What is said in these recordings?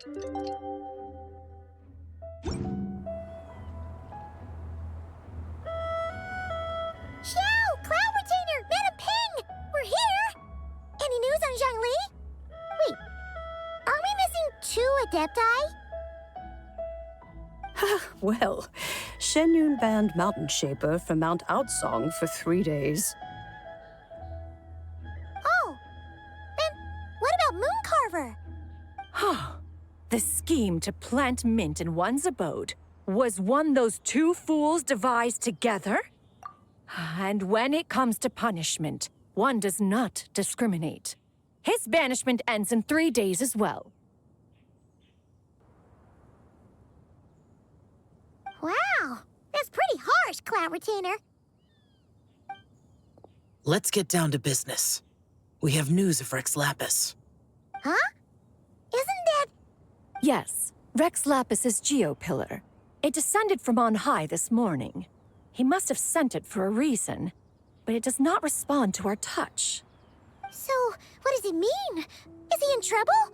Xiao! Cloud Retainer! Madam Ping! We're here! Any news on Zhangli? Wait, are we missing 2 Adepti? Well, Shenyun banned Mountain Shaper from Mount Outsong for 3 days. Oh, then what about Mooncarver? The scheme to plant mint in one's abode was one those 2 fools devised together? And when it comes to punishment, one does not discriminate. His banishment ends in 3 days as well. Wow, that's pretty harsh, Cloud Retainer. Let's get down to business. We have news of Rex Lapis. Huh? Isn't that... Yes, Rex Lapis's Geopillar. It descended from on high this morning. He must have sent it for a reason, but it does not respond to our touch. So, what does it mean? Is he in trouble?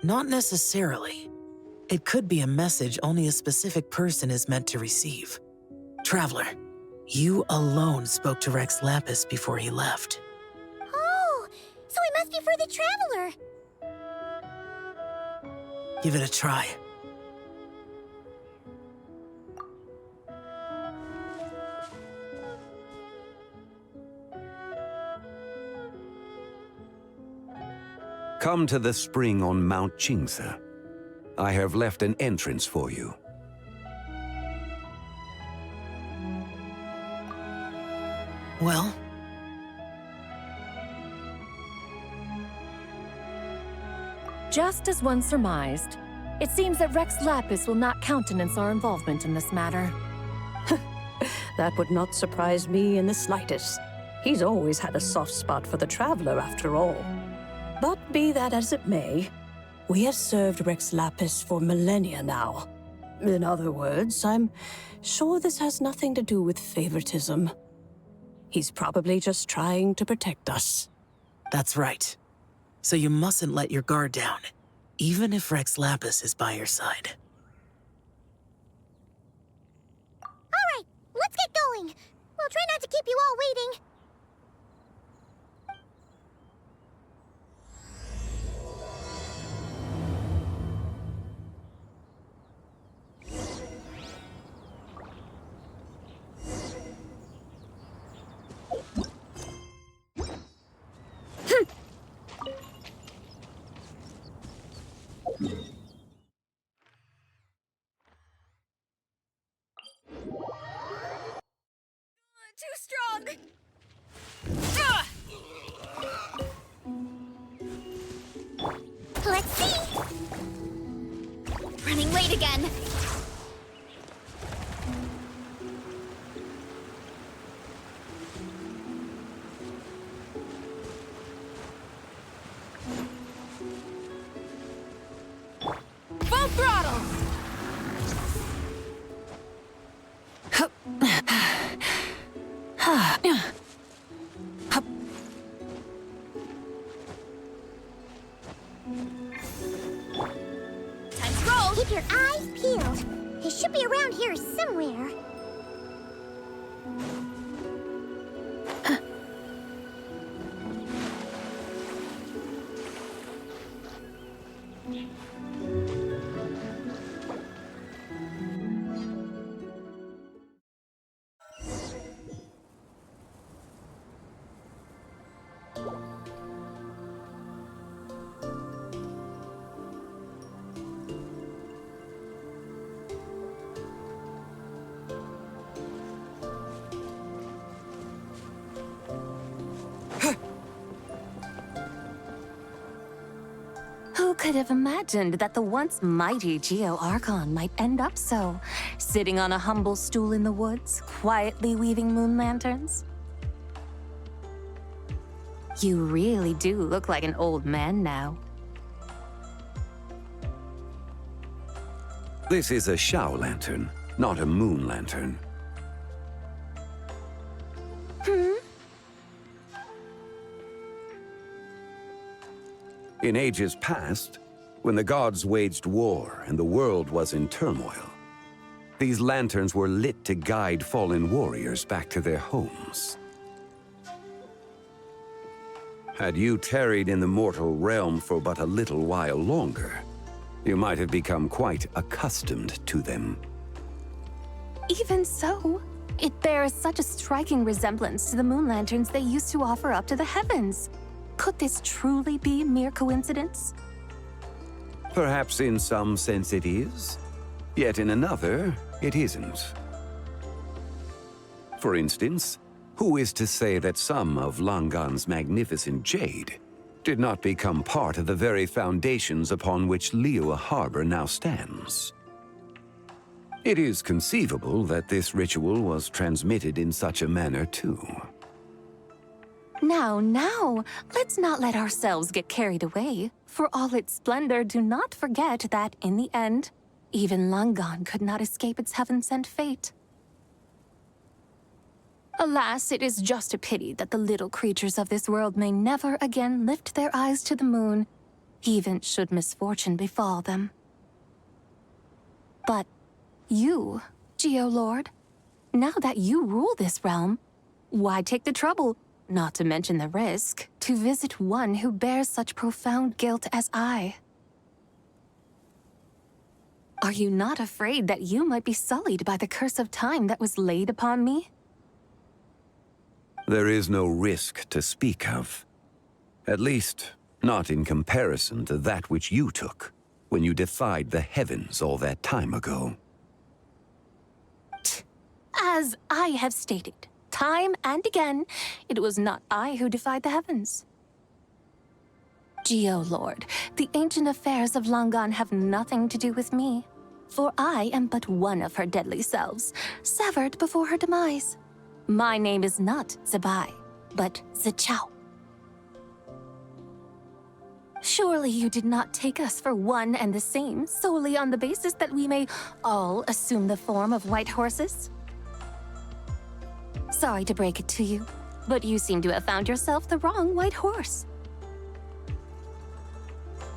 Not necessarily. It could be a message only a specific person is meant to receive. Traveler, you alone spoke to Rex Lapis before he left. Oh, so it must be for the Traveler. Give it a try. Come to the spring on Mount Qingse. I have left an entrance for you. Well? Just as one surmised, it seems that Rex Lapis will not countenance our involvement in this matter. That would not surprise me in the slightest. He's always had a soft spot for the Traveler, after all. But be that as it may, we have served Rex Lapis for millennia now. In other words, I'm sure this has nothing to do with favoritism. He's probably just trying to protect us. That's right. So you mustn't let your guard down, even if Rex Lapis is by your side. All right, let's get going. We'll try not to keep you all waiting. Too strong! Let's see. Running late again. Full throttle! Time to roll. Keep your eyes peeled. He should be around here somewhere. Who could have imagined that the once mighty Geo Archon might end up so, sitting on a humble stool in the woods, quietly weaving moon lanterns? You really do look like an old man now. This is a Shao lantern, not a moon lantern. In ages past, when the gods waged war and the world was in turmoil, these lanterns were lit to guide fallen warriors back to their homes. Had you tarried in the mortal realm for but a little while longer, you might have become quite accustomed to them. Even so, it bears such a striking resemblance to the moon lanterns they used to offer up to the heavens. Could this truly be mere coincidence? Perhaps in some sense it is, yet in another, it isn't. For instance, who is to say that some of Langan's magnificent jade did not become part of the very foundations upon which Liyue Harbor now stands? It is conceivable that this ritual was transmitted in such a manner too. Now, let's not let ourselves get carried away. For all its splendor, do not forget that, in the end, even Langan could not escape its heaven-sent fate. Alas, it is just a pity that the little creatures of this world may never again lift their eyes to the moon, even should misfortune befall them. But you, Geolord, now that you rule this realm, why take the trouble, not to mention the risk, to visit one who bears such profound guilt as I? Are you not afraid that you might be sullied by the curse of time that was laid upon me? There is no risk to speak of. At least, not in comparison to that which you took when you defied the heavens all that time ago. As I have stated, time and again, it was not I who defied the heavens. Geolord, the ancient affairs of Langan have nothing to do with me, for I am but one of her deadly selves, severed before her demise. My name is not Zebai, but Zichao. Surely you did not take us for one and the same solely on the basis that we may all assume the form of white horses? Sorry to break it to you, but you seem to have found yourself the wrong white horse.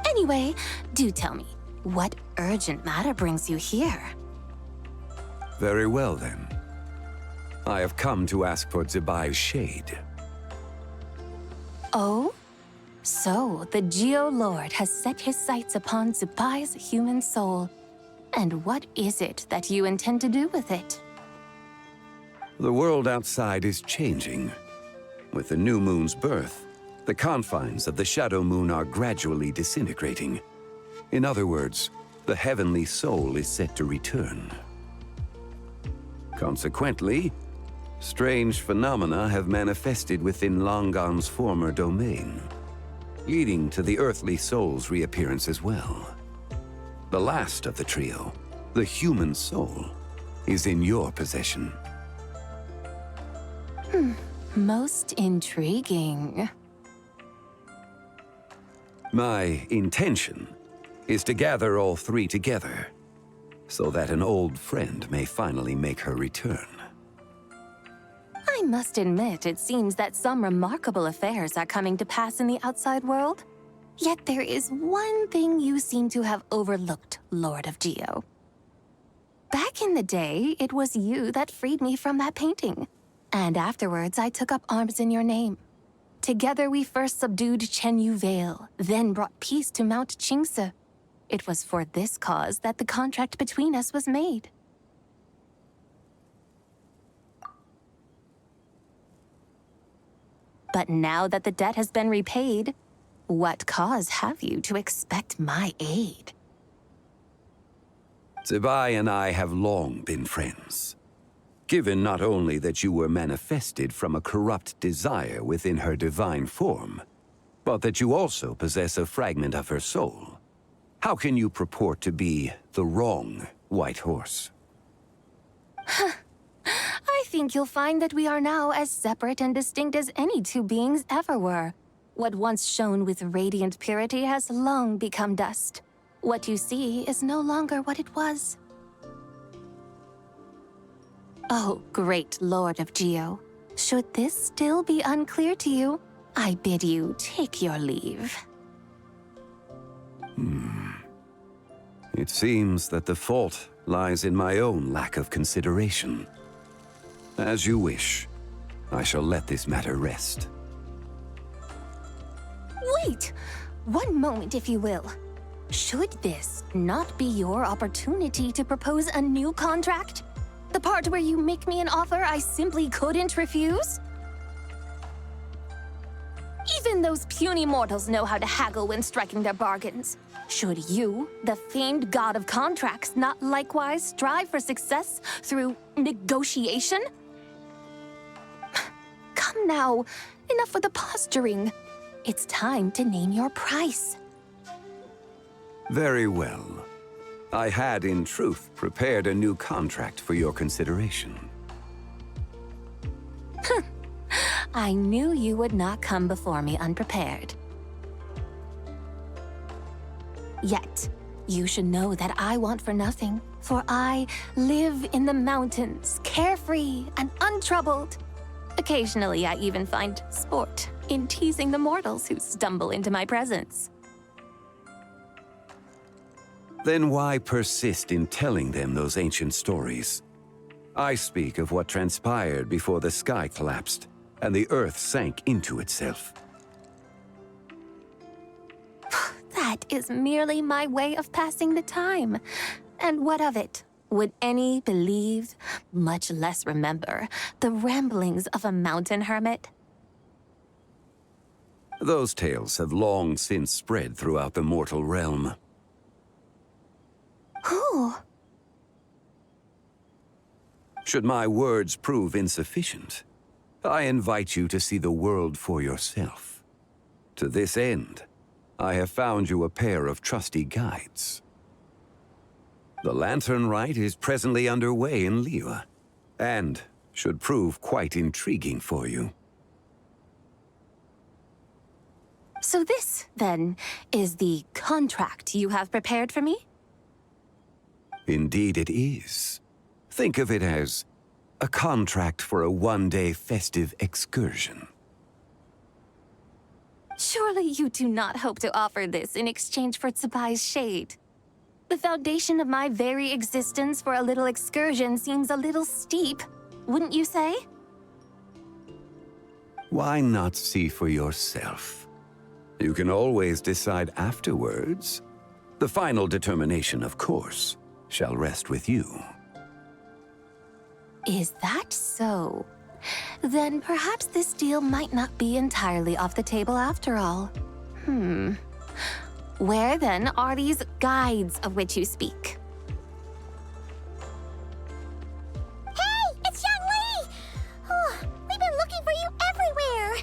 Anyway, do tell me, what urgent matter brings you here? Very well, then. I have come to ask for Zebai's shade. Oh? So, the Geolord has set his sights upon Zebai's human soul. And what is it that you intend to do with it? The world outside is changing. With the new moon's birth, the confines of the Shadow Moon are gradually disintegrating. In other words, the heavenly soul is set to return. Consequently, strange phenomena have manifested within Langan's former domain, leading to the earthly soul's reappearance as well. The last of the trio, the human soul, is in your possession. Most intriguing. My intention is to gather all three together, so that an old friend may finally make her return. I must admit, it seems that some remarkable affairs are coming to pass in the outside world. Yet there is one thing you seem to have overlooked, Lord of Geo. Back in the day, it was you that freed me from that painting. And afterwards, I took up arms in your name. Together, we first subdued Chenyu Vale, then brought peace to Mount Qingse. It was for this cause that the contract between us was made. But now that the debt has been repaid, what cause have you to expect my aid? Zebai and I have long been friends. Given not only that you were manifested from a corrupt desire within her divine form, but that you also possess a fragment of her soul, how can you purport to be the wrong white horse? I think you'll find that we are now as separate and distinct as any two beings ever were. What once shone with radiant purity has long become dust. What you see is no longer what it was. Oh, great Lord of Geo. Should this still be unclear to you, I bid you take your leave. It seems that the fault lies in my own lack of consideration. As you wish. I shall let this matter rest. Wait! One moment, if you will. Should this not be your opportunity to propose a new contract? The part where you make me an offer I simply couldn't refuse? Even those puny mortals know how to haggle when striking their bargains. Should you, the famed god of contracts, not likewise strive for success through negotiation? Come now, enough with the posturing. It's time to name your price. Very well. I had, in truth, prepared a new contract for your consideration. I knew you would not come before me unprepared. Yet, you should know that I want for nothing, for I live in the mountains, carefree and untroubled. Occasionally, I even find sport in teasing the mortals who stumble into my presence. Then why persist in telling them those ancient stories? I speak of what transpired before the sky collapsed and the earth sank into itself. That is merely my way of passing the time. And what of it? Would any believe, much less remember, the ramblings of a mountain hermit? Those tales have long since spread throughout the mortal realm. Who? Should my words prove insufficient, I invite you to see the world for yourself. To this end, I have found you a pair of trusty guides. The Lantern Rite is presently underway in Liyue, and should prove quite intriguing for you. So this, then, is the contract you have prepared for me? Indeed it is. Think of it as a contract for a one-day festive excursion. Surely you do not hope to offer this in exchange for Tsubai's shade. The foundation of my very existence for a little excursion seems a little steep, wouldn't you say? Why not see for yourself? You can always decide afterwards. The final determination, of course, shall rest with you. Is that so? Then perhaps this deal might not be entirely off the table after all. Where then are these guides of which you speak? Hey, it's Zhongli! Oh, we've been looking for you everywhere.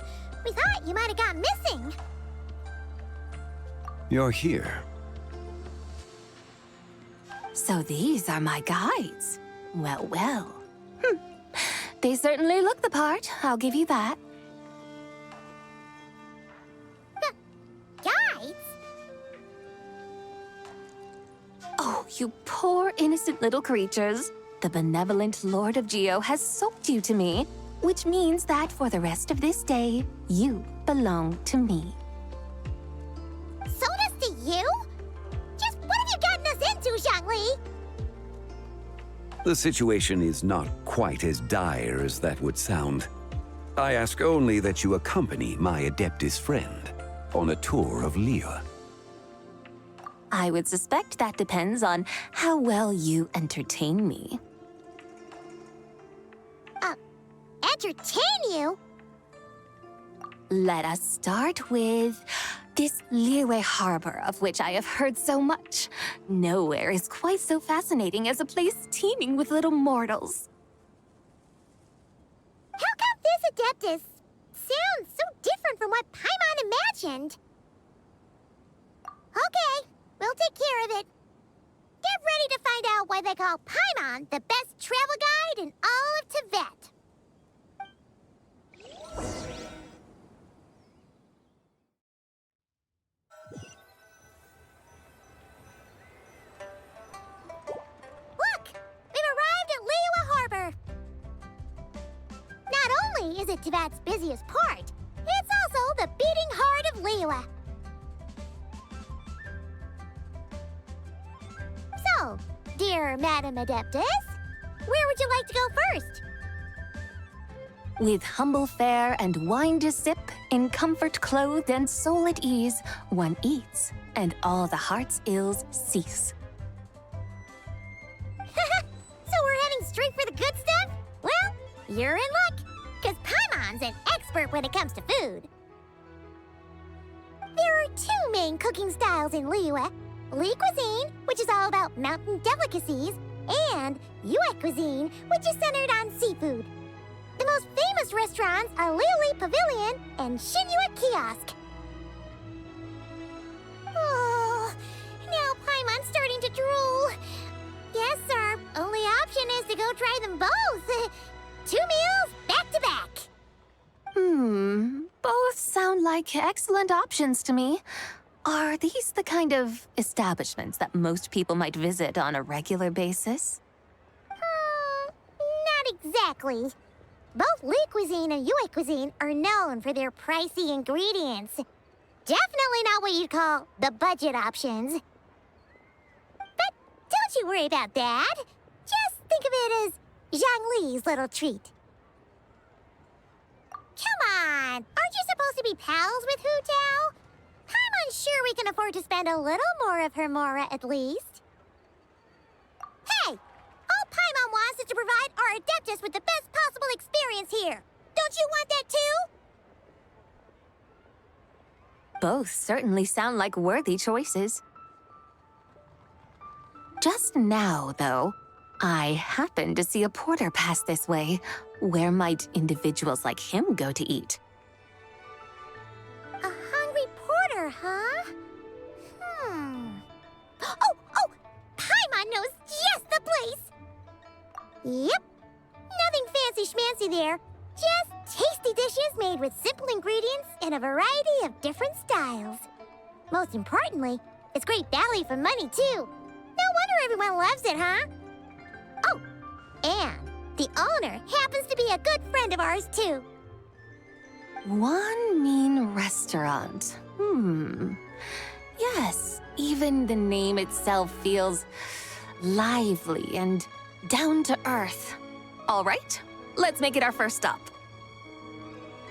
We thought you might have gone missing. You're here. So these are my guides. Well, well. They certainly look the part, I'll give you that. Guides? Oh, you poor innocent little creatures. The benevolent Lord of Geo has soaked you to me, which means that for the rest of this day, you belong to me. Sold us to you? Just what have you gotten us into, Zhongli? The situation is not quite as dire as that would sound. I ask only that you accompany my Adeptus friend on a tour of Liyue. I would suspect that depends on how well you entertain me. Entertain you? Let us start with this Liyue harbor of which I have heard so much. Nowhere is quite so fascinating as a place teeming with little mortals. How come this Adeptus sounds so different from what Paimon imagined? Okay, we'll take care of it. Get ready to find out why they call Paimon the best travel guide in all of Tibet. Look! We've arrived at Liyue Harbor. Not only is it Tibet's busiest port, it's also the beating heart of Liyue. dear Madam Adeptus. Where would you like to go first? With humble fare and wine to sip, in comfort clothed and soul at ease, one eats, and all the heart's ills cease. So we're heading straight for the good stuff? Well, you're in luck, because Paimon's an expert when it comes to food. There are two main cooking styles in Liyue. Li cuisine, which is all about mountain delicacies, and Yue cuisine, which is centered on seafood. The most famous restaurants are Liuli Pavilion and Shinyue Kiosk. Oh, now Paimon's starting to drool. Yes, our only option is to go try them both. 2 meals, back to back. Both sound like excellent options to me. Are these the kind of establishments that most people might visit on a regular basis? Not exactly. Both Li cuisine and Yue cuisine are known for their pricey ingredients. Definitely not what you'd call the budget options. But don't you worry about that. Just think of it as Zhang Li's little treat. Come on! Aren't you supposed to be pals with Hu Tao? I'm unsure we can afford to spend a little more of her mora at least. Hey! All Paimon wants is to provide our Adeptus with the best possible experience here. Don't you want that too? Both certainly sound like worthy choices. Just now, though, I happened to see a porter pass this way. Where might individuals like him go to eat? A hungry porter, huh? Oh! Paimon knows just the place! Yep. Nothing fancy-schmancy there. Just tasty dishes made with simple ingredients in a variety of different styles. Most importantly, it's great value for money, too. No wonder everyone loves it, huh? Oh, and the owner happens to be a good friend of ours, too. One mean restaurant. Yes, even the name itself feels lively and down to earth. All right, let's make it our first stop.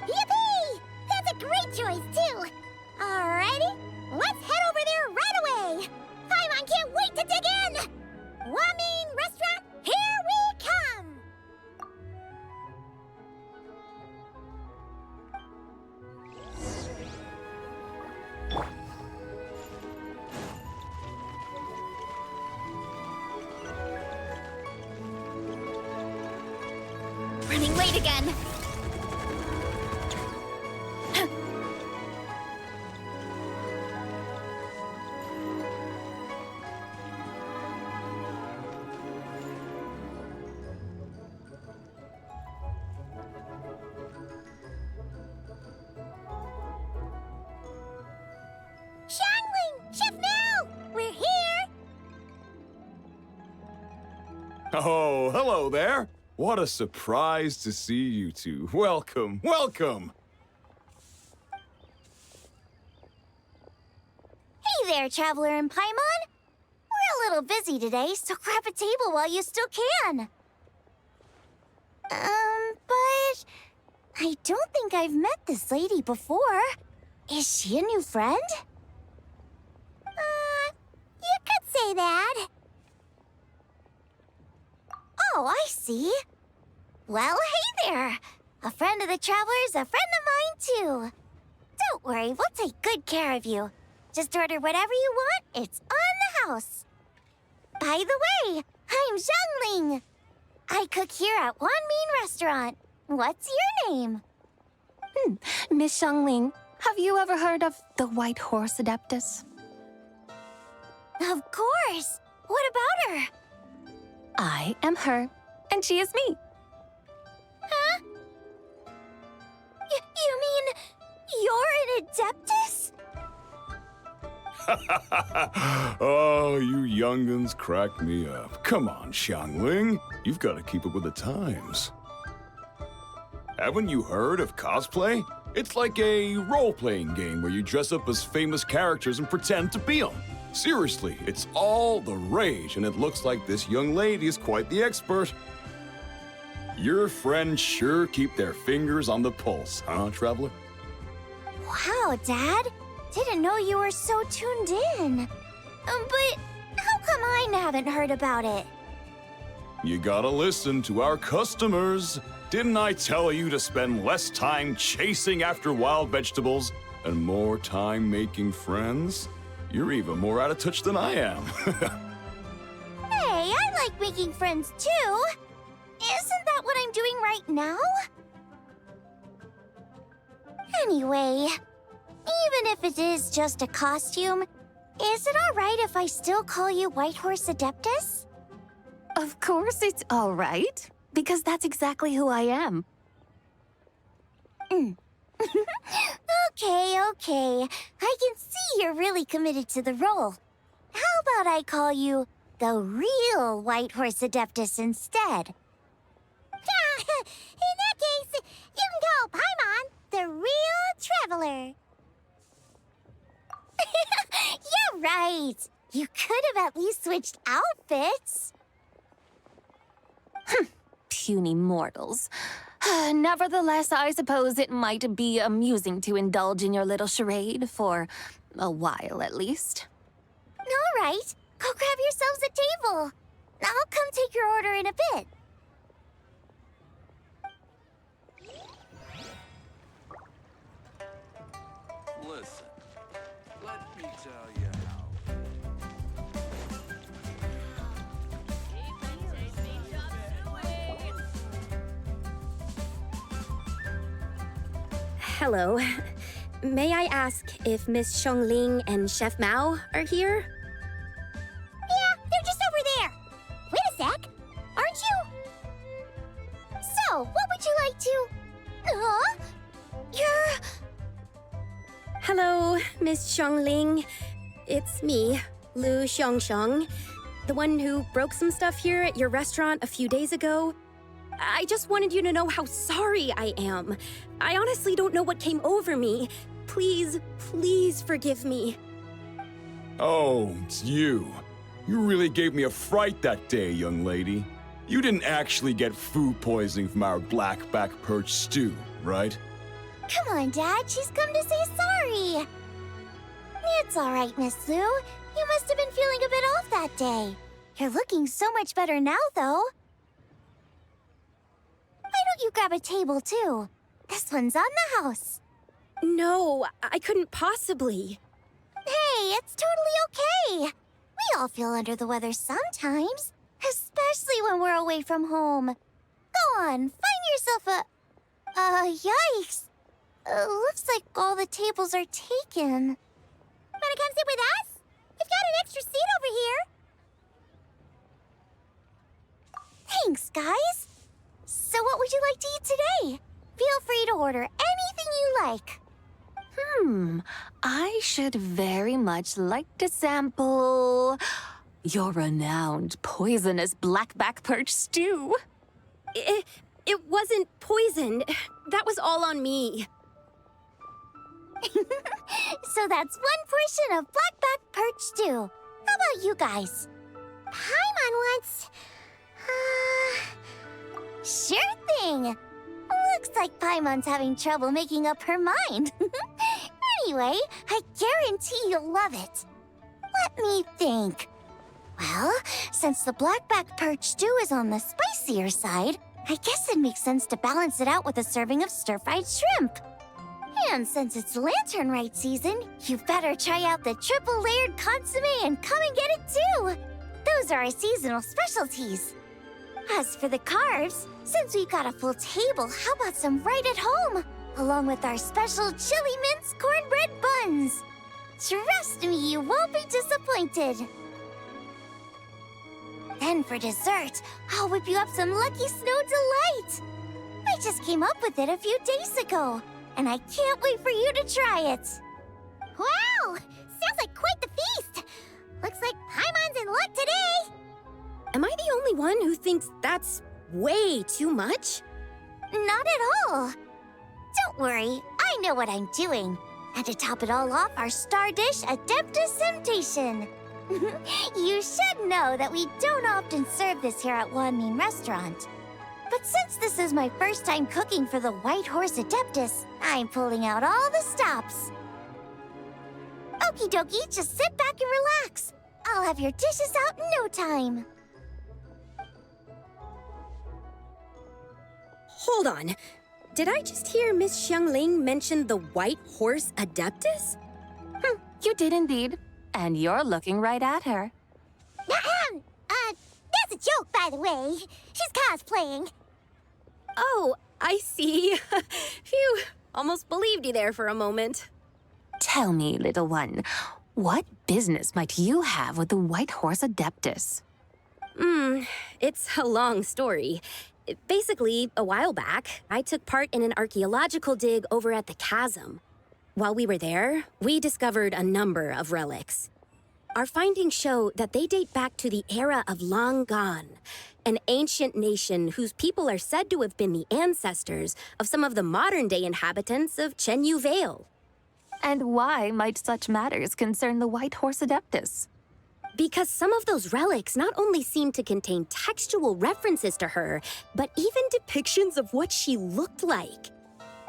Yippee! That's a great choice, too. Alrighty, let's head over there right away. Paimon can't wait to dig in. Wamin Restaurant, here we come. Running late again. Shangling, Chef Mel, we're here. Oh, hello there. What a surprise to see you two. Welcome, welcome. Hey there, Traveler and Paimon. We're a little busy today, so grab a table while you still can. But I don't think I've met this lady before. Is she a new friend? You could say that. Oh, I see. Well, hey there. A friend of the Traveler's a friend of mine, too. Don't worry, we'll take good care of you. Just order whatever you want, it's on the house. By the way, I'm Zhangling. I cook here at Wan Min Restaurant. What's your name? Miss Shangling, have you ever heard of the White Horse Adeptus? Of course. What about her? I am her, and she is me. Huh? You mean you're an Adeptus? Oh, you young'uns crack me up. Come on, Xiangling. You've got to keep up with the times. Haven't you heard of cosplay? It's like a role-playing game where you dress up as famous characters and pretend to be them. Seriously, it's all the rage, and it looks like this young lady is quite the expert. Your friends sure keep their fingers on the pulse, huh, Traveler? Wow, Dad. Didn't know you were so tuned in. But how come I haven't heard about it? You gotta listen to our customers. Didn't I tell you to spend less time chasing after wild vegetables and more time making friends? You're even more out of touch than I am. Hey, I like making friends too. Isn't that what I'm doing right now? Anyway, even if it is just a costume, is it alright if I still call you Whitehorse Adeptus? Of course it's all right, because that's exactly who I am. Okay. I can see you're really committed to the role. How about I call you the real Whitehorse Adeptus instead? In that case, you can call Paimon the real Traveler. Yeah, right. You could have at least switched outfits. Puny mortals. Nevertheless, I suppose it might be amusing to indulge in your little charade for a while, at least. All right, go grab yourselves a table. I'll come take your order in a bit. Listen, let me tell you how. Hello. May I ask if Miss Xiongling and Chef Mao are here? Yeah, they're just over there. Wait a sec. Aren't you? So, what would you like to... Huh? You're... Hello, Miss Xiongling. It's me, Lu Xiongxiong, the one who broke some stuff here at your restaurant a few days ago. I just wanted you to know how sorry I am. I honestly don't know what came over me. Please forgive me. Oh, it's you. You really gave me a fright that day, young lady. You didn't actually get food poisoning from our blackback perch stew, right? Come on, Dad. She's come to say sorry. It's all right, Miss Lu. You must have been feeling a bit off that day. You're looking so much better now, though. Why don't you grab a table, too? This one's on the house. No, I couldn't possibly. Hey, it's totally okay. We all feel under the weather sometimes, especially when we're away from home. Go on, find yourself a... yikes. Looks like all the tables are taken. Wanna come sit with us? We've got an extra seat over here. Thanks, guys. So what would you like to eat today? Feel free to order anything you like. I should very much like to sample your renowned poisonous blackback perch stew. It wasn't poisoned. That was all on me. So that's one portion of blackback perch stew. How about you guys? Paimon wants... Sure thing. Looks like Paimon's having trouble making up her mind. Anyway, I guarantee you'll love it. Let me think. Well, since the blackback perch stew is on the spicier side, I guess it makes sense to balance it out with a serving of stir-fried shrimp. And since it's Lantern Rite season, you better try out the triple-layered consomme and come and get it too. Those are our seasonal specialties. As for the carbs, since we've got a full table, how about some right at home? Along with our special chili mince cornbread buns. Trust me, you won't be disappointed. Then for dessert, I'll whip you up some Lucky Snow Delight. I just came up with it a few days ago, and I can't wait for you to try it. Wow! Sounds like quite the feast. Looks like Paimon's in luck today. Am I the only one who thinks that's way too much? Not at all. Don't worry, I know what I'm doing. And to top it all off, our star dish, Adeptus Temptation. You should know that we don't often serve this here at Wanmin Restaurant. But since this is my first time cooking for the White Horse Adeptus, I'm pulling out all the stops. Okie dokie, just sit back and relax. I'll have your dishes out in no time. Hold on. Did I just hear Miss Xiangling mention the White Horse Adeptus? You did indeed. And you're looking right at her. That's a joke, by the way. She's cosplaying. Oh, I see. Phew, almost believed you there for a moment. Tell me, little one, what business might you have with the White Horse Adeptus? It's a long story. Basically, a while back, I took part in an archaeological dig over at the chasm. While we were there, we discovered a number of relics. Our findings show that they date back to the era of Long Gone, an ancient nation whose people are said to have been the ancestors of some of the modern-day inhabitants of Chenyu Vale. And why might such matters concern the White Horse Adeptus? Because some of those relics not only seem to contain textual references to her, but even depictions of what she looked like.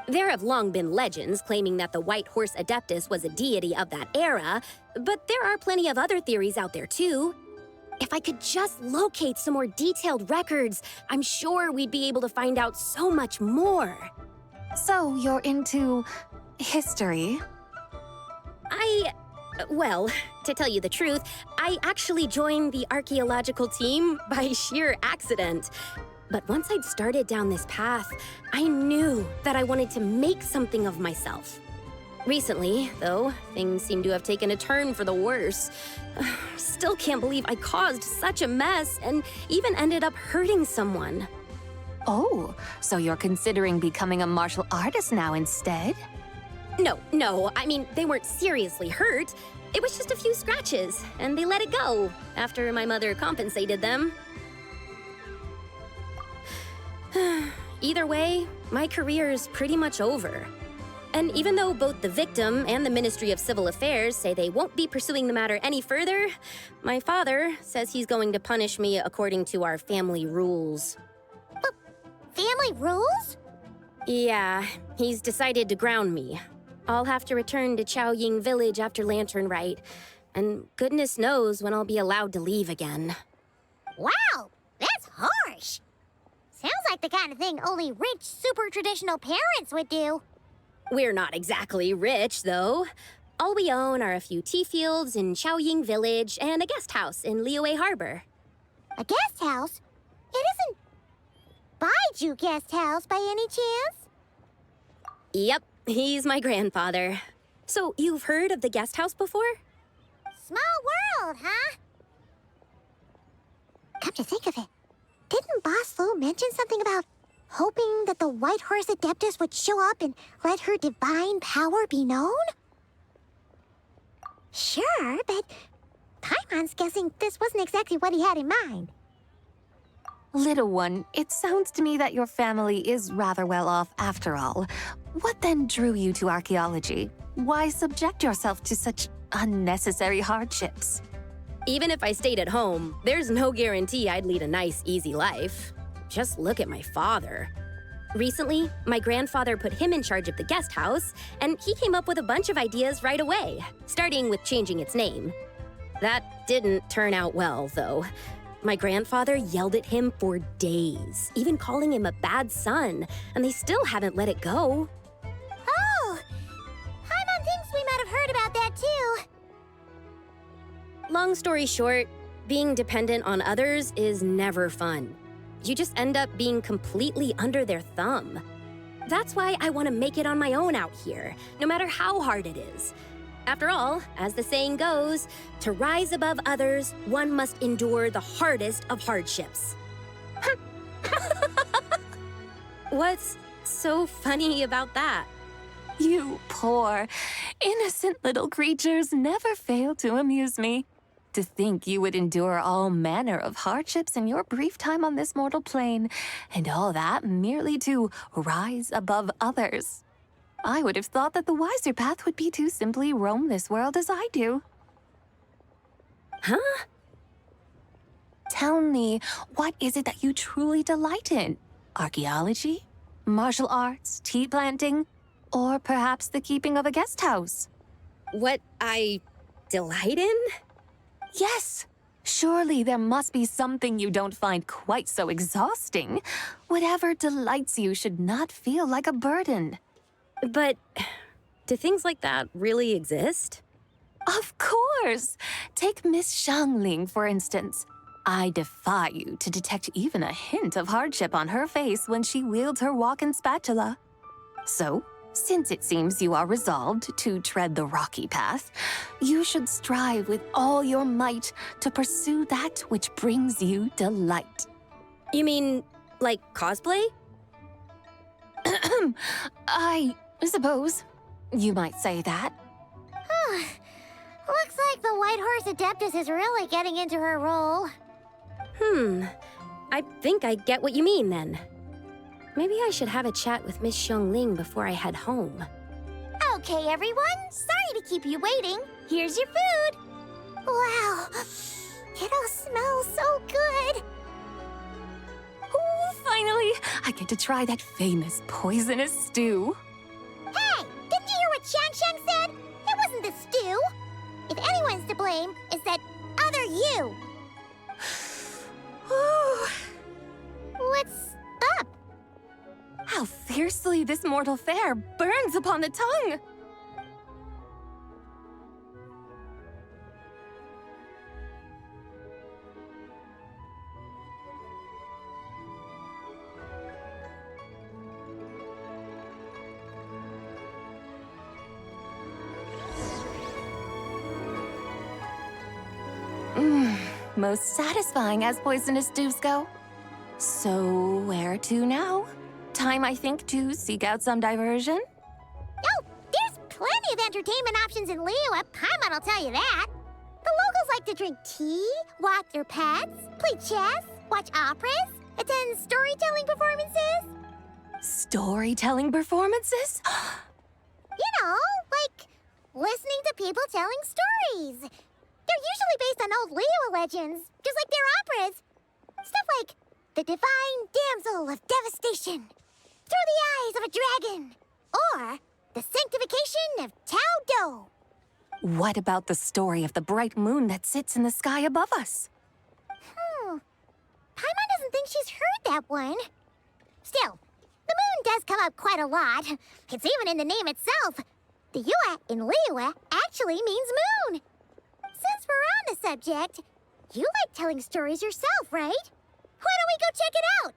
There have long been legends claiming that the White Horse Adeptus was a deity of that era, but there are plenty of other theories out there too. If I could just locate some more detailed records, I'm sure we'd be able to find out so much more. So you're into history? Well, to tell you the truth, I actually joined the archaeological team by sheer accident. But once I'd started down this path, I knew that I wanted to make something of myself. Recently, though, things seem to have taken a turn for the worse. Still can't believe I caused such a mess and even ended up hurting someone. Oh, so you're considering becoming a martial artist now instead? No, I mean, they weren't seriously hurt. It was just a few scratches, and they let it go after my mother compensated them. Either way, my career is pretty much over. And even though both the victim and the Ministry of Civil Affairs say they won't be pursuing the matter any further, my father says he's going to punish me according to our family rules. Family rules? Yeah, he's decided to ground me. I'll have to return to Chaoying Village after Lantern Rite, and goodness knows when I'll be allowed to leave again. Wow, that's harsh. Sounds like the kind of thing only rich, super traditional parents would do. We're not exactly rich, though. All we own are a few tea fields in Chaoying Village and a guest house in Liyue Harbor. A guest house? It isn't Baiju Guest House by any chance? Yep, he's my grandfather. So you've heard of the guest house before? Small world, huh? Come to think of it, didn't Boss Lu mention something about hoping that the White Horse Adeptus would show up and let her divine power be known? Sure, but Paimon's guessing this wasn't exactly what he had in mind. Little one, it sounds to me that your family is rather well off after all. What then drew you to archaeology? Why subject yourself to such unnecessary hardships? Even if I stayed at home, there's no guarantee I'd lead a nice, easy life. Just look at my father. Recently, my grandfather put him in charge of the guest house, and he came up with a bunch of ideas right away, starting with changing its name. That didn't turn out well, though. My grandfather yelled at him for days, even calling him a bad son, and they still haven't let it go. Oh! Paimon thinks we might have heard about that too. Long story short, being dependent on others is never fun. You just end up being completely under their thumb. That's why I want to make it on my own out here, no matter how hard it is. After all, as the saying goes, to rise above others, one must endure the hardest of hardships. What's so funny about that? You poor, innocent little creatures never fail to amuse me. To think you would endure all manner of hardships in your brief time on this mortal plane, and all that merely to rise above others. I would have thought that the wiser path would be to simply roam this world as I do. Huh? Tell me, what is it that you truly delight in? Archaeology? Martial arts? Tea planting? Or perhaps the keeping of a guest house? What I delight in? Yes. Surely there must be something you don't find quite so exhausting. Whatever delights you should not feel like a burden. But do things like that really exist? Of course! Take Miss Xiangling, for instance. I defy you to detect even a hint of hardship on her face when she wields her walking spatula. So, since it seems you are resolved to tread the rocky path, you should strive with all your might to pursue that which brings you delight. You mean, like cosplay? I suppose you might say that. Looks like the White Horse Adeptus is really getting into her role. I think I get what you mean then. Maybe I should have a chat with Miss Xiangling before I head home. Okay, everyone. Sorry to keep you waiting. Here's your food. Wow. It all smells so good. Oh, finally! I get to try that famous poisonous stew. Hey, didn't you hear what Shang said? It wasn't the stew. If anyone's to blame, it's that other you. What's up? How fiercely this mortal fare burns upon the tongue! Most satisfying as poisonous stews go. So, where to now? Time, I think, to seek out some diversion? Oh, there's plenty of entertainment options in Liyue. Paimon will tell you that. The locals like to drink tea, walk their pets, play chess, watch operas, attend storytelling performances. Storytelling performances? You know, like listening to people telling stories. They're usually based on old Liyue legends, just like their operas. Stuff like The Divine Damsel of Devastation, Through the Eyes of a Dragon, or The Sanctification of Tao Do. What about the story of the bright moon that sits in the sky above us? Paimon doesn't think she's heard that one. Still, the moon does come up quite a lot. It's even in the name itself. The Yue in Liyue actually means moon. Since we're on the subject, you like telling stories yourself, right? Why don't we go check it out?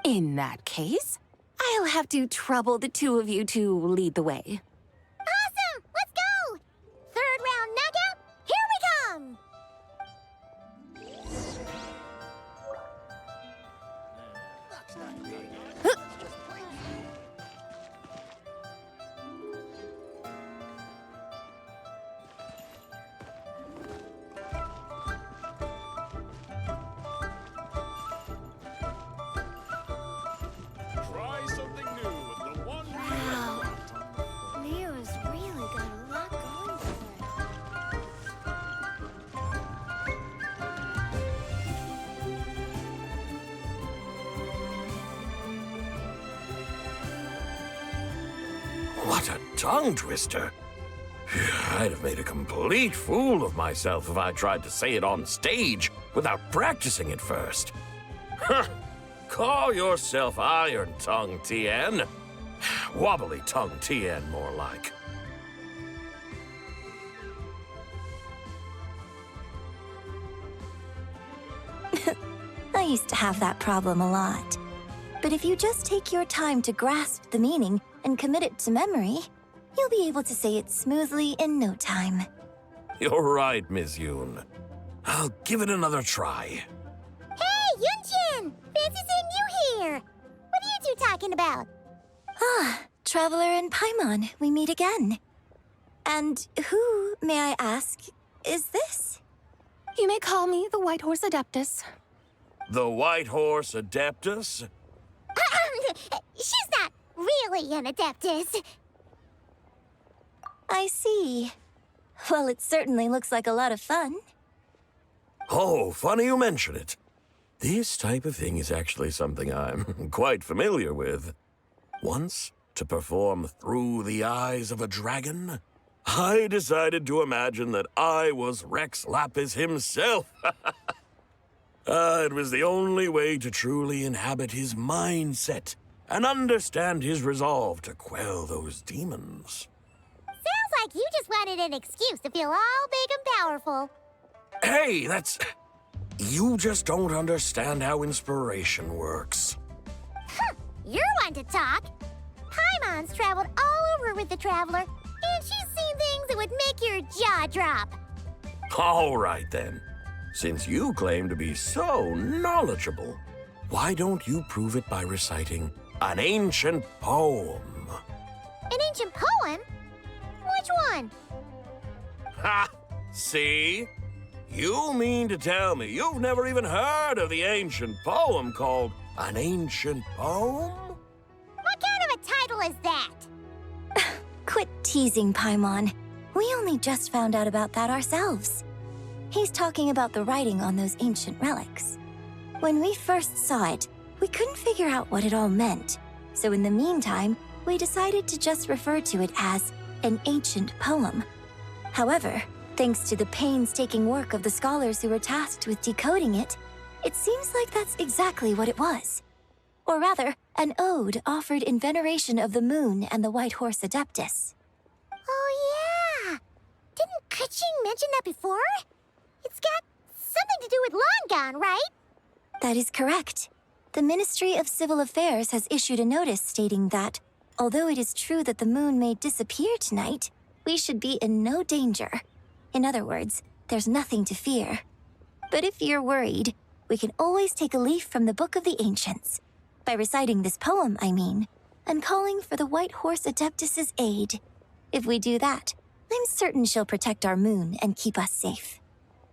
In that case, I'll have to trouble the two of you to lead the way. Awesome! Let's go! Third round knockout, here we come! Try something new with the one. Wow. Liyue's really got a lot going for it. What a tongue twister. I'd have made a complete fool of myself if I tried to say it on stage without practicing it first. Huh. Call yourself Iron Tongue, Tien. Wobbly Tongue, Tien, more like. I used to have that problem a lot. But if you just take your time to grasp the meaning and commit it to memory, you'll be able to say it smoothly in no time. You're right, Miss Yoon. I'll give it another try. Hey, Yunjin! Fancy seeing you here! What are you two talking about? Ah, Traveler and Paimon, we meet again. And who, may I ask, is this? You may call me the White Horse Adeptus. The White Horse Adeptus? She's not really an Adeptus. I see. Well, it certainly looks like a lot of fun. Oh, funny you mention it. This type of thing is actually something I'm quite familiar with. Once, to perform Through the Eyes of a Dragon, I decided to imagine that I was Rex Lapis himself. It was the only way to truly inhabit his mindset and understand his resolve to quell those demons. Sounds like you just wanted an excuse to feel all big and powerful. Hey, that's... You just don't understand how inspiration works. You're one to talk. Paimon's traveled all over with the Traveler, and she's seen things that would make your jaw drop. All right, then. Since you claim to be so knowledgeable, why don't you prove it by reciting an ancient poem? An ancient poem? Which one? Ha! See? You mean to tell me you've never even heard of the ancient poem called An Ancient Poem? What kind of a title is that? Quit teasing, Paimon. We only just found out about that ourselves. He's talking about the writing on those ancient relics. When we first saw it, we couldn't figure out what it all meant. So in the meantime, we decided to just refer to it as an ancient poem. However, thanks to the painstaking work of the scholars who were tasked with decoding it, it seems like that's exactly what it was. Or rather, an ode offered in veneration of the moon and the White Horse Adeptus. Oh, yeah! Didn't Kuching mention that before? It's got something to do with Longon, right? That is correct. The Ministry of Civil Affairs has issued a notice stating that, although it is true that the moon may disappear tonight, we should be in no danger. In other words, there's nothing to fear. But if you're worried, we can always take a leaf from the Book of the Ancients. By reciting this poem, I mean, and calling for the White Horse Adeptus's aid. If we do that, I'm certain she'll protect our moon and keep us safe.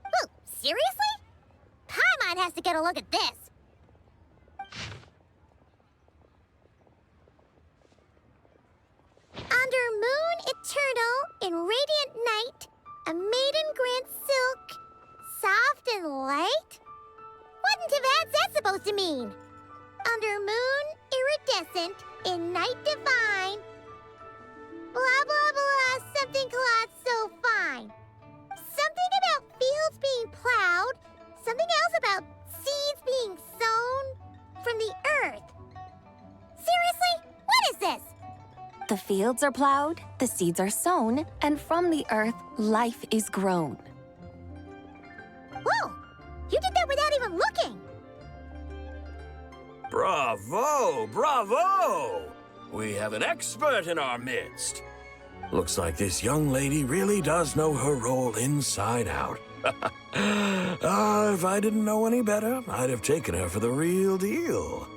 Oh, seriously? Paimon has to get a look at this. Under moon eternal, in radiant night, a maiden grants silk, soft and light? What in Tibet's that supposed to mean? Under moon iridescent, in night divine. Blah, blah, blah, something cloth so fine. Something about fields being plowed, something else about seeds being sown from the earth. Seriously? What is this? The fields are plowed, the seeds are sown, and from the earth, life is grown. Whoa! You did that without even looking! Bravo! Bravo! We have an expert in our midst. Looks like this young lady really does know her role inside out. If I didn't know any better, I'd have taken her for the real deal.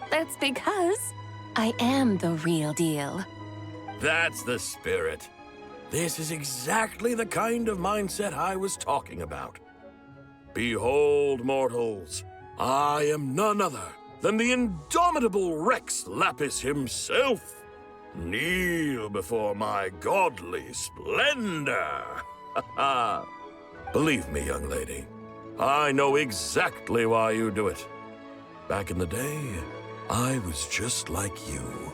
That's because I am the real deal. That's the spirit. This is exactly the kind of mindset I was talking about. Behold, mortals, I am none other than the indomitable Rex Lapis himself. Kneel before my godly splendor. Believe me, young lady, I know exactly why you do it. Back in the day, I was just like you.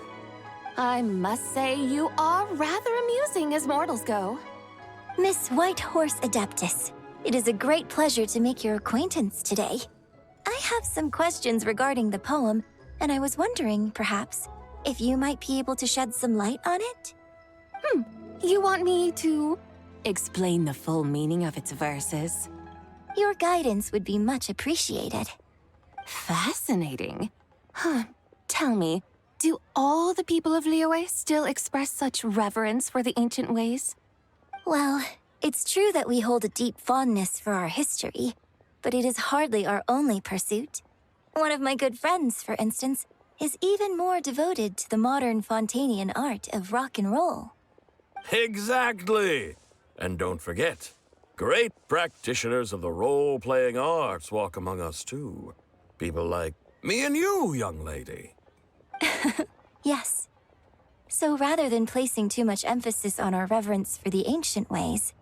I must say you are rather amusing as mortals go. Miss White Horse Adeptus, it is a great pleasure to make your acquaintance today. I have some questions regarding the poem, and I was wondering, perhaps, if you might be able to shed some light on it? You want me to explain the full meaning of its verses? Your guidance would be much appreciated. Fascinating. Tell me, do all the people of Liyue still express such reverence for the ancient ways? Well, it's true that we hold a deep fondness for our history, but it is hardly our only pursuit. One of my good friends, for instance, is even more devoted to the modern Fontanian art of rock and roll. Exactly! And don't forget, great practitioners of the role-playing arts walk among us too. People like me and you, young lady. Yes. So rather than placing too much emphasis on our reverence for the ancient ways,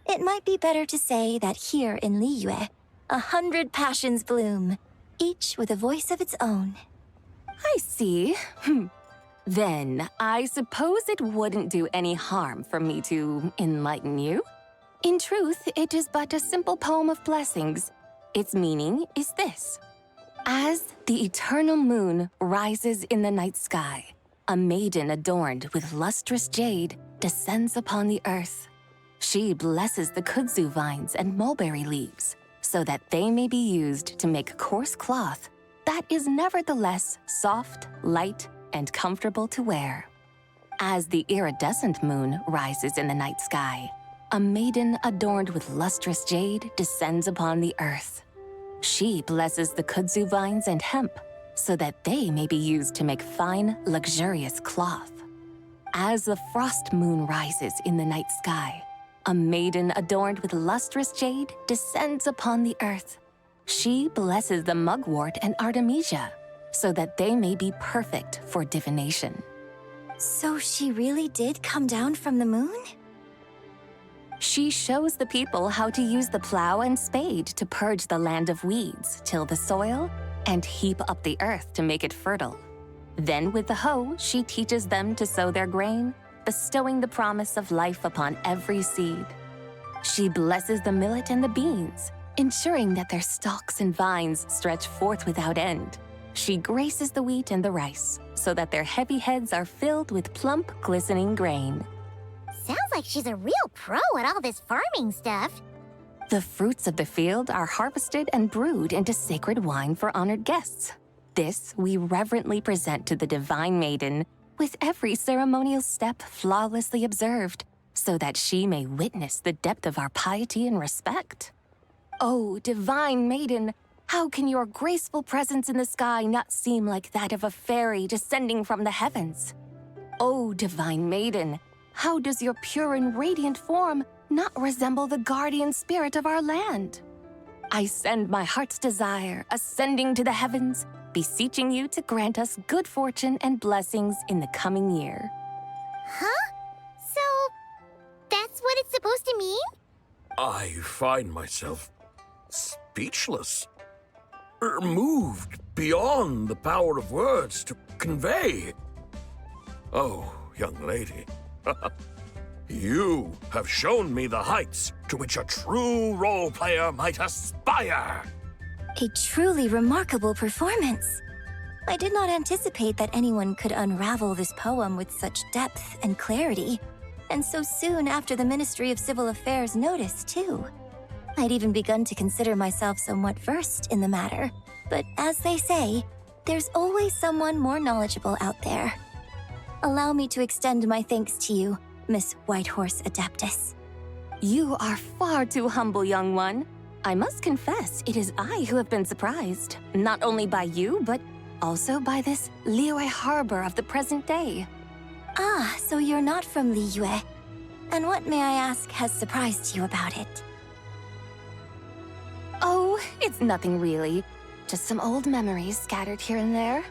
it might be better to say that here in Liyue, 100 passions bloom, each with a voice of its own. I see. Then, I suppose it wouldn't do any harm for me to enlighten you. In truth, it is but a simple poem of blessings. Its meaning is this. As the eternal moon rises in the night sky, a maiden adorned with lustrous jade descends upon the earth. She blesses the kudzu vines and mulberry leaves so that they may be used to make coarse cloth that is nevertheless soft, light, and comfortable to wear. As the iridescent moon rises in the night sky, a maiden adorned with lustrous jade descends upon the earth. She blesses the kudzu vines and hemp so that they may be used to make fine, luxurious cloth. As the frost moon rises in the night sky, a maiden adorned with lustrous jade descends upon the earth. She blesses the mugwort and artemisia so that they may be perfect for divination. So she really did come down from the moon? She shows the people how to use the plow and spade to purge the land of weeds, till the soil, and heap up the earth to make it fertile. Then with the hoe, she teaches them to sow their grain, bestowing the promise of life upon every seed. She blesses the millet and the beans, ensuring that their stalks and vines stretch forth without end. She graces the wheat and the rice, so that their heavy heads are filled with plump, glistening grain. Sounds like she's a real pro at all this farming stuff. The fruits of the field are harvested and brewed into sacred wine for honored guests. This we reverently present to the divine maiden, with every ceremonial step flawlessly observed, so that she may witness the depth of our piety and respect. Oh, divine maiden, how can your graceful presence in the sky not seem like that of a fairy descending from the heavens? Oh, divine maiden, how does your pure and radiant form not resemble the guardian spirit of our land? I send my heart's desire, ascending to the heavens, beseeching you to grant us good fortune and blessings in the coming year. Huh? So, that's what it's supposed to mean? I find myself speechless, moved beyond the power of words to convey. Oh, young lady, you have shown me the heights to which a true role player might aspire. A truly remarkable performance. I did not anticipate that anyone could unravel this poem with such depth and clarity, and so soon after the Ministry of Civil Affairs noticed, too. I'd even begun to consider myself somewhat versed in the matter, but as they say, there's always someone more knowledgeable out there. Allow me to extend my thanks to you, Miss Whitehorse Adeptus. You are far too humble, young one. I must confess, it is I who have been surprised, not only by you, but also by this Liyue harbor of the present day. Ah, so you're not from Liyue. And what, may I ask, has surprised you about it? Oh, it's nothing really. Just some old memories scattered here and there.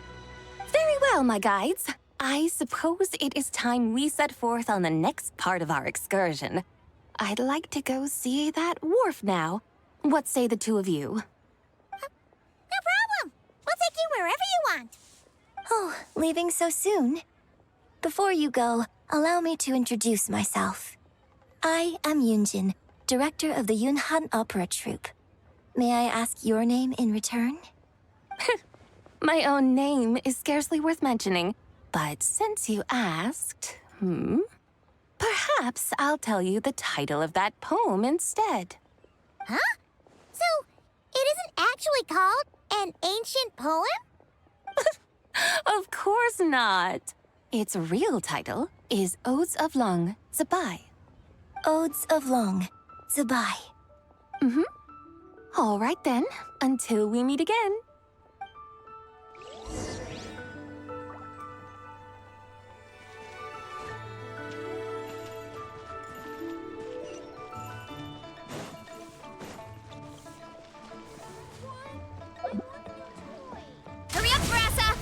Very well, my guides. I suppose it is time we set forth on the next part of our excursion. I'd like to go see that wharf now. What say the two of you? No problem. We'll take you wherever you want. Oh, leaving so soon? Before you go, allow me to introduce myself. I am Yunjin, director of the Yunhan Opera Troupe. May I ask your name in return? My own name is scarcely worth mentioning, but since you asked, perhaps I'll tell you the title of that poem instead. Huh? So, it isn't actually called an ancient poem? Of course not. Its real title is Odes of Long Zabai. Odes of Long Zabai. All right then, until we meet again. Hurry up, Grassa!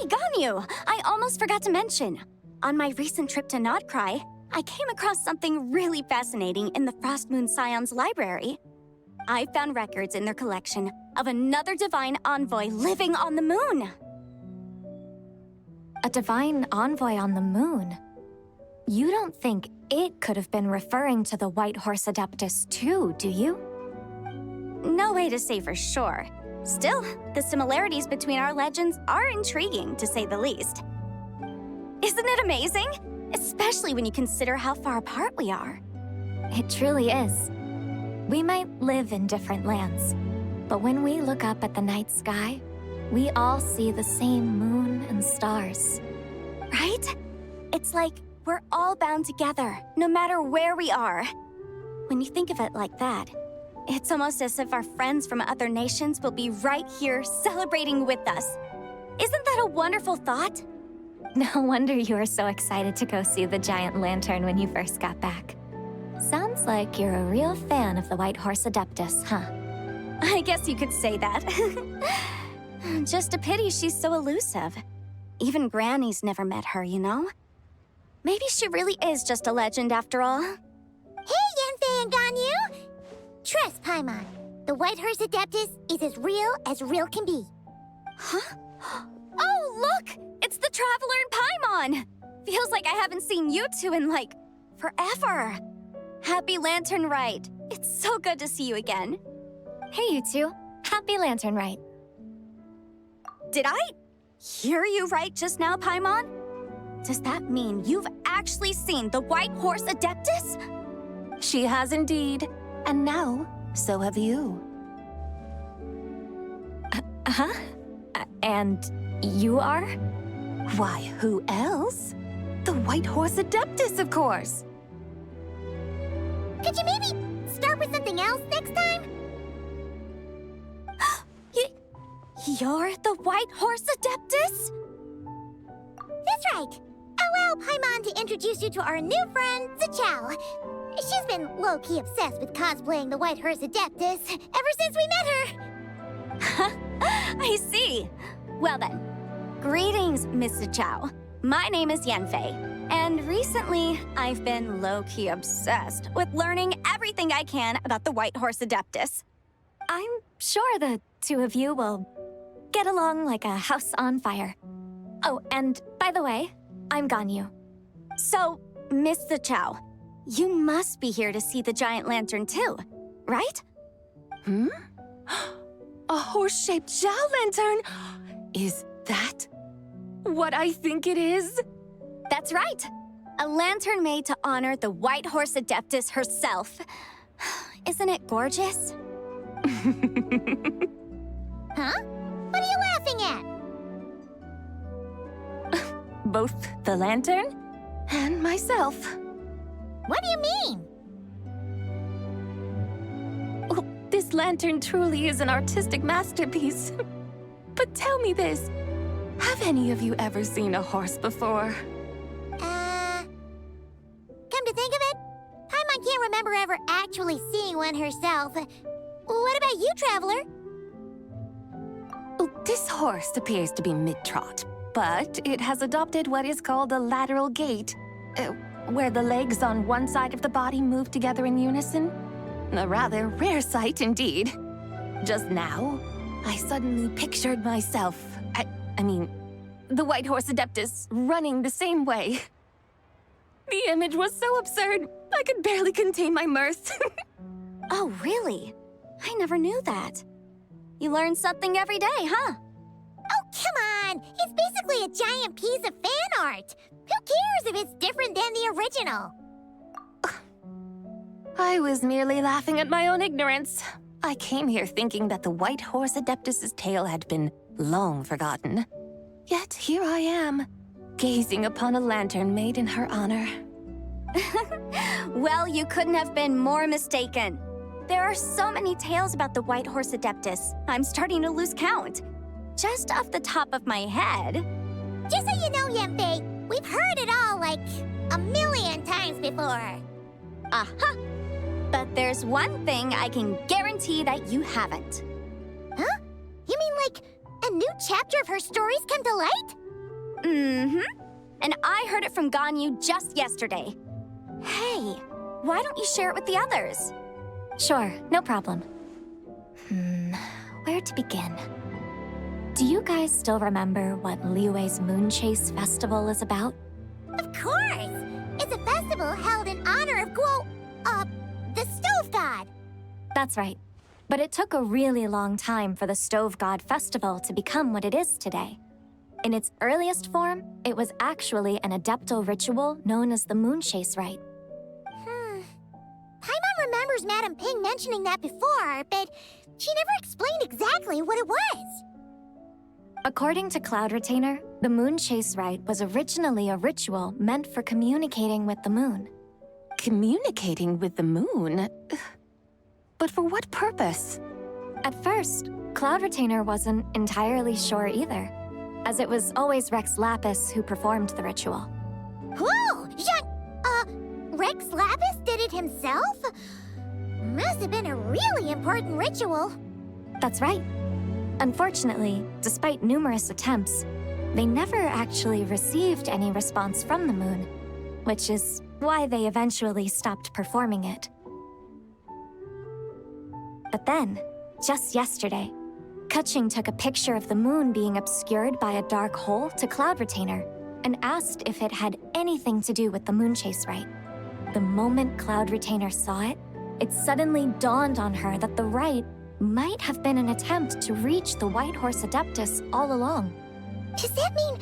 Hey, Ganyu! I almost forgot to mention. On my recent trip to Notcry, I came across something really fascinating in the Frost Moon Scion's library. I found records in their collection of another divine envoy living on the moon. A divine envoy on the moon? You don't think it could have been referring to the White Horse Adeptus too, do you? No way to say for sure. Still, the similarities between our legends are intriguing, to say the least. Isn't it amazing? Especially when you consider how far apart we are. It truly is. We might live in different lands, but when we look up at the night sky, we all see the same moon and stars. Right? It's like we're all bound together, no matter where we are. When you think of it like that, it's almost as if our friends from other nations will be right here celebrating with us. Isn't that a wonderful thought? No wonder you were so excited to go see the giant lantern when you first got back. Sounds like you're a real fan of the White Horse Adeptus, huh? I guess you could say that. Just a pity she's so elusive. Even Granny's never met her, you know? Maybe she really is just a legend after all. Hey, Yanfei and Ganyu! Trust, Paimon. The White Horse Adeptus is as real can be. Huh? Oh, look! It's the Traveler and Paimon! Feels like I haven't seen you two in, like, forever. Happy Lantern Rite. It's so good to see you again. Hey, you two. Happy Lantern Rite. Did I hear you right just now, Paimon? Does that mean you've actually seen the White Horse Adeptus? She has indeed. And now, so have you. Huh? And you are? Why, who else? The White Horse Adeptus, of course. Could you maybe start with something else next time? You're the White Horse Adeptus? That's right. Allow Paimon to introduce you to our new friend, Zichao. She's been low-key obsessed with cosplaying the White Horse Adeptus ever since we met her. I see. Well then, greetings, Miss Zichao. My name is Yanfei, and recently I've been low-key obsessed with learning everything I can about the White Horse Adeptus. I'm sure the two of you will get along like a house on fire. Oh, and by the way, I'm Ganyu. So, Miss Zichao, you must be here to see the giant lantern too, right? A horse-shaped Zhao lantern? Is that what I think it is? That's right. A lantern made to honor the White Horse Adeptus herself. Isn't it gorgeous? Huh? What are you laughing at? Both the lantern and myself. What do you mean? Oh, this lantern truly is an artistic masterpiece. But tell me this, have any of you ever seen a horse before? Come to think of it, Paimon can't remember ever actually seeing one herself. What about you, Traveler? Oh, this horse appears to be mid-trot, but it has adopted what is called a lateral gait, where the legs on one side of the body move together in unison. A rather rare sight indeed. Just now, I suddenly pictured myself, I mean, the White Horse Adeptus running the same way. The image was so absurd, I could barely contain my mirth. Oh, really? I never knew that. You learn something every day, huh? Oh, come on! It's basically a giant piece of fan art! Who cares if it's different than the original? I was merely laughing at my own ignorance. I came here thinking that the White Horse Adeptus's tale had been long forgotten. Yet here I am, gazing upon a lantern made in her honor. Well, you couldn't have been more mistaken. There are so many tales about the White Horse Adeptus, I'm starting to lose count. Just off the top of my head. Just so you know, Yanfei, we've heard it all like a million times before. Aha! But there's one thing I can guarantee that you haven't. Huh? You mean like a new chapter of her stories come to light? Mm-hmm. And I heard it from Ganyu just yesterday. Hey, why don't you share it with the others? Sure, no problem. Where to begin? Do you guys still remember what Liyue's Moon Chase Festival is about? Of course! It's a festival held in honor of the Stove God. That's right. But it took a really long time for the Stove God Festival to become what it is today. In its earliest form, it was actually an adeptal ritual known as the Moon Chase Rite. Paimon remembers Madame Ping mentioning that before, but she never explained exactly what it was. According to Cloud Retainer, the Moon Chase Rite was originally a ritual meant for communicating with the moon. Communicating with the moon? But for what purpose? At first, Cloud Retainer wasn't entirely sure either, as it was always Rex Lapis who performed the ritual. Whoa! Rex Lapis did it himself? Must have been a really important ritual. That's right. Unfortunately, despite numerous attempts, they never actually received any response from the moon, which is why they eventually stopped performing it. But then, just yesterday, Keqing took a picture of the moon being obscured by a dark hole to Cloud Retainer and asked if it had anything to do with the Moon Chase Rite. The moment Cloud Retainer saw it, it suddenly dawned on her that the rite might have been an attempt to reach the White Horse Adeptus all along. Does that mean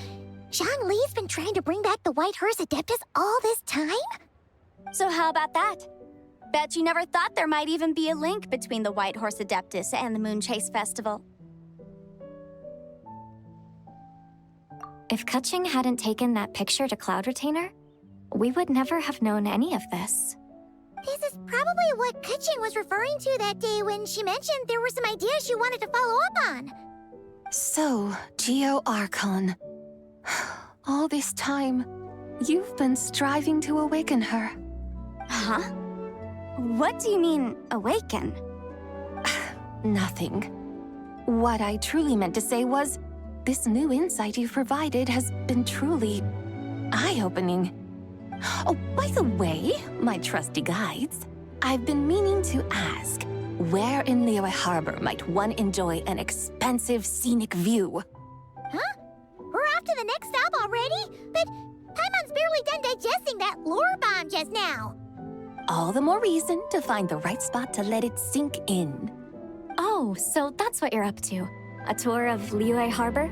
Zhongli's been trying to bring back the White Horse Adeptus all this time? So how about that? Bet you never thought there might even be a link between the White Horse Adeptus and the Moon Chase Festival. If Keqing hadn't taken that picture to Cloud Retainer, we would never have known any of this. This is probably what Keqing was referring to that day when she mentioned there were some ideas she wanted to follow up on. So, Geo Archon. All this time, you've been striving to awaken her. Huh? What do you mean, awaken? Nothing. What I truly meant to say was, this new insight you've provided has been truly eye-opening. Oh, by the way, my trusty guides, I've been meaning to ask, where in Liyue Harbor might one enjoy an expensive scenic view? Huh? We're off to the next stop already? But Paimon's barely done digesting that lore bomb just now. All the more reason to find the right spot to let it sink in. Oh, so that's what you're up to. A tour of Liyue Harbor?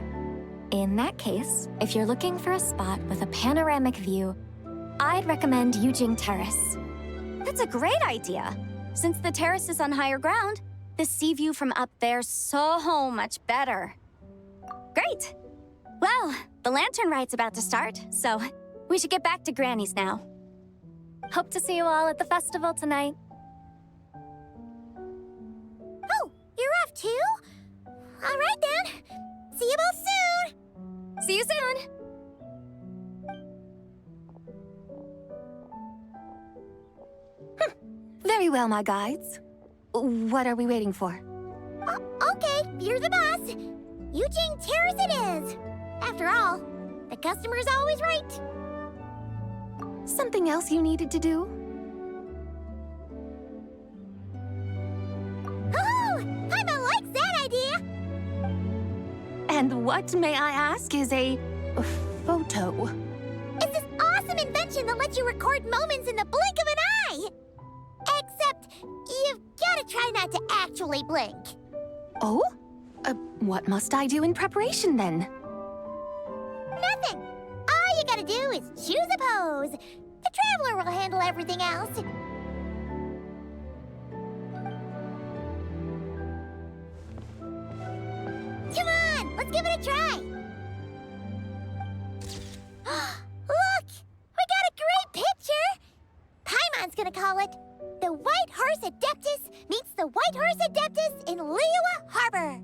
In that case, if you're looking for a spot with a panoramic view, I'd recommend Yujing Terrace. That's a great idea. Since the terrace is on higher ground, the sea view from up there's so much better. Great! Well, the Lantern Rites about to start, so we should get back to Granny's now. Hope to see you all at the festival tonight. Oh, you're off too? All right then. See you both soon. See you soon. Very well, my guides. What are we waiting for? Okay, you're the boss. Yujing Terrace it is. After all, the customer's always right. Something else you needed to do? Oh, Paimon likes that idea. And what, may I ask, is a photo? It's this awesome invention that lets you record moments in the blink of an eye. Except, you've gotta try not to actually blink. Oh? What must I do in preparation, then? Nothing. All you gotta do is choose a pose. The Traveler will handle everything else. Come on, let's give it a try. Look! We got a great picture! Paimon's gonna call it The White Horse Adeptus Meets the White Horse Adeptus in Liyue Harbor.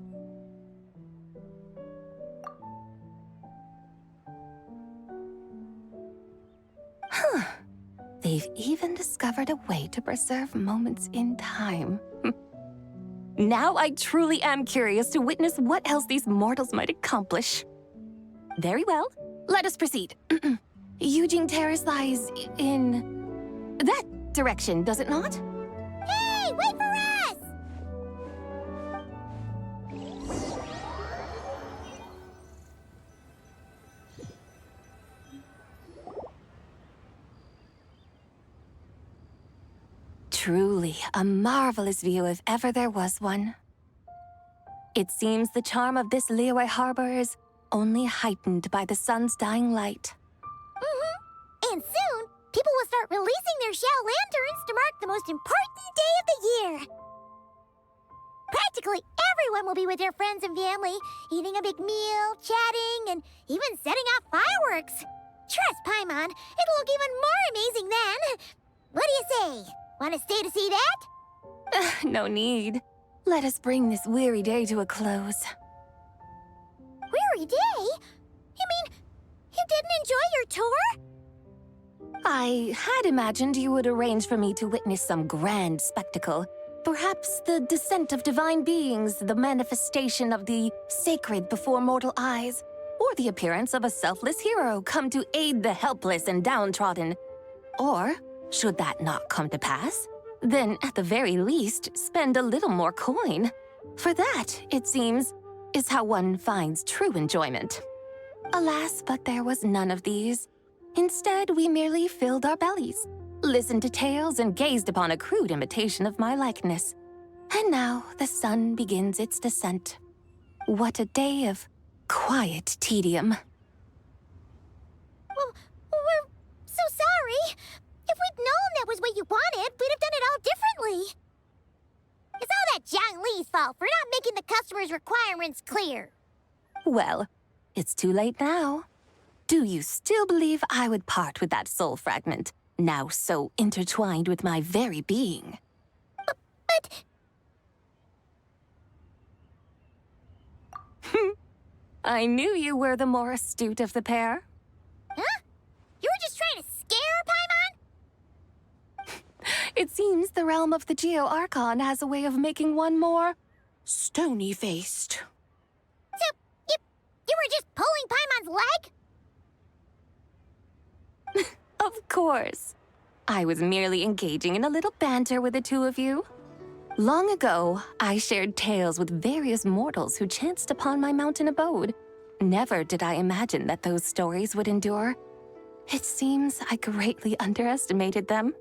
Huh. They've even discovered a way to preserve moments in time. Now I truly am curious to witness what else these mortals might accomplish. Very well. let us proceed. Eugene Terrace lies in that direction, does it not? Hey, wait for us! Truly a marvelous view if ever there was one. It seems the charm of this Liyue Harbor is only heightened by the sun's dying light. And soon, people will start releasing their Xiao lanterns to mark the most important day of the year. Practically everyone will be with their friends and family, eating a big meal, chatting, and even setting off fireworks. Trust Paimon, it'll look even more amazing then. What do you say? Want to stay to see that? No need. Let us bring this weary day to a close. Weary day? You mean you didn't enjoy your tour? I had imagined you would arrange for me to witness some grand spectacle. Perhaps the descent of divine beings, the manifestation of the sacred before mortal eyes, or the appearance of a selfless hero come to aid the helpless and downtrodden. Or, should that not come to pass, then at the very least, spend a little more coin. For that, it seems, is how one finds true enjoyment. Alas, but there was none of these. Instead, we merely filled our bellies, listened to tales, and gazed upon a crude imitation of my likeness. And now the sun begins its descent. What a day of quiet tedium. Well, we're so sorry. If we'd known that was what you wanted, we'd have done it all differently. It's all that Zhang Li's fault for not making the customer's requirements clear. Well, it's too late now. Do you still believe I would part with that soul fragment, now so intertwined with my very being? But... I knew you were the more astute of the pair. Huh? You were just trying to scare Paimon? It seems the realm of the Geo-Archon has a way of making one more stony-faced. So, you were just pulling Paimon's leg? Of course. I was merely engaging in a little banter with the two of you. Long ago, I shared tales with various mortals who chanced upon my mountain abode. Never did I imagine that those stories would endure. It seems I greatly underestimated them.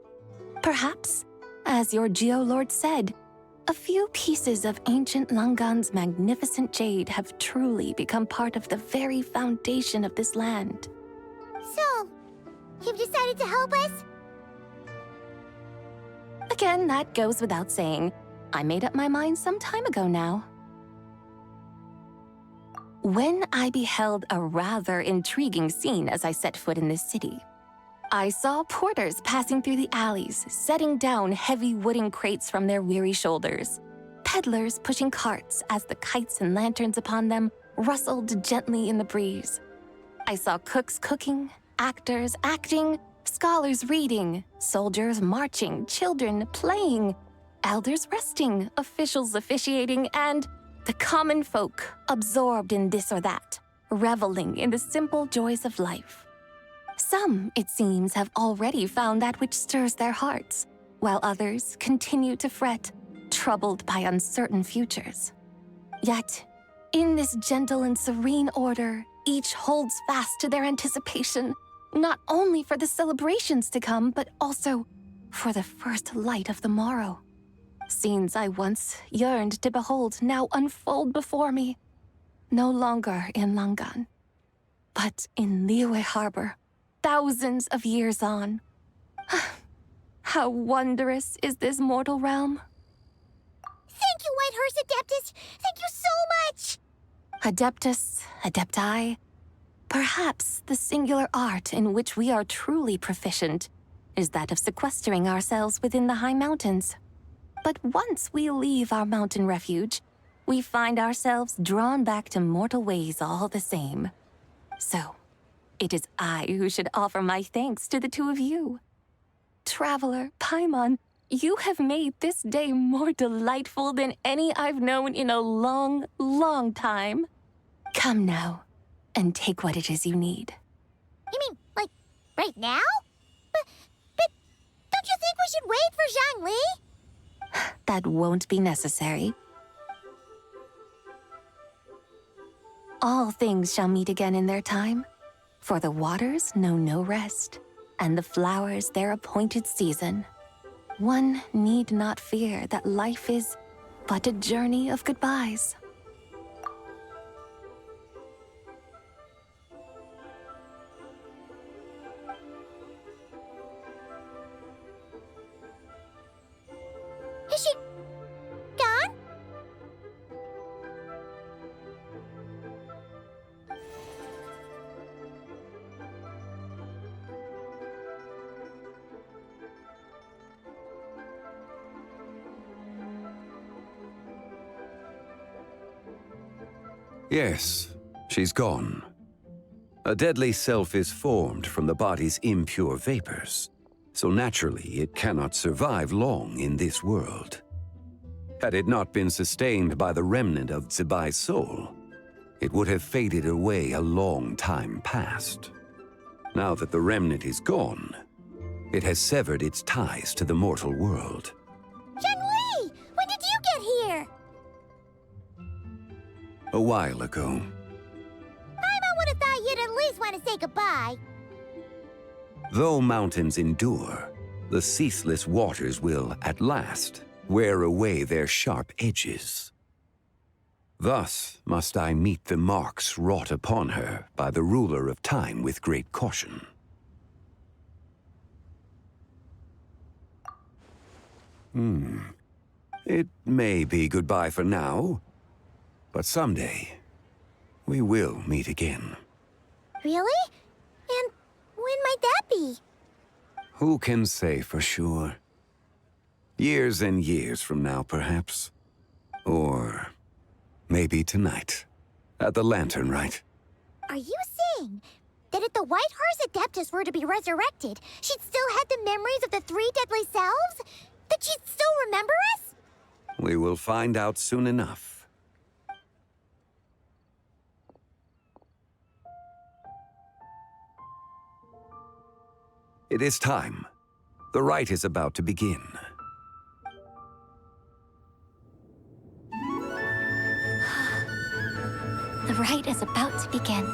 Perhaps, as your Geolord said, a few pieces of ancient Langan's magnificent jade have truly become part of the very foundation of this land. So, you've decided to help us? Again, that goes without saying. I made up my mind some time ago now. When I beheld a rather intriguing scene as I set foot in this city, I saw porters passing through the alleys, setting down heavy wooden crates from their weary shoulders, peddlers pushing carts as the kites and lanterns upon them rustled gently in the breeze. I saw cooks cooking, actors acting, scholars reading, soldiers marching, children playing, elders resting, officials officiating, and the common folk absorbed in this or that, reveling in the simple joys of life. Some, it seems, have already found that which stirs their hearts, while others continue to fret, troubled by uncertain futures. Yet, in this gentle and serene order, each holds fast to their anticipation, not only for the celebrations to come, but also for the first light of the morrow. Scenes I once yearned to behold now unfold before me, no longer in Langan, but in Liyue Harbor, thousands of years on. How wondrous is this mortal realm! Thank you, Whitehurst Adeptus! Thank you so much! Adeptus, Adepti, perhaps the singular art in which we are truly proficient is that of sequestering ourselves within the high mountains. But once we leave our mountain refuge, we find ourselves drawn back to mortal ways all the same. So, it is I who should offer my thanks to the two of you. Traveler, Paimon, you have made this day more delightful than any I've known in a long, long time. Come now, and take what it is you need. right now? But don't you think we should wait for Zhangli? That won't be necessary. All things shall meet again in their time, for the waters know no rest, and the flowers their appointed season. One need not fear that life is but a journey of goodbyes. Is she gone? Yes, she's gone. A deadly self is formed from the body's impure vapors, so naturally it cannot survive long in this world. Had it not been sustained by the remnant of Zibai's soul, it would have faded away a long time past. Now that the remnant is gone, it has severed its ties to the mortal world. Zhangli! When did you get here? A while ago. I would have thought you'd at least want to say goodbye. Though mountains endure, the ceaseless waters will, at last, wear away their sharp edges. Thus must I meet the marks wrought upon her by the ruler of time with great caution. It may be goodbye for now, but someday we will meet again. Really? And when might that be? Who can say for sure? Years and years from now, perhaps. Or maybe tonight, at the Lantern Rite. Are you saying that if the White Horse Adeptus were to be resurrected, she'd still have the memories of the three deadly selves? That she'd still remember us? We will find out soon enough. It is time. The rite is about to begin. The rite is about to begin.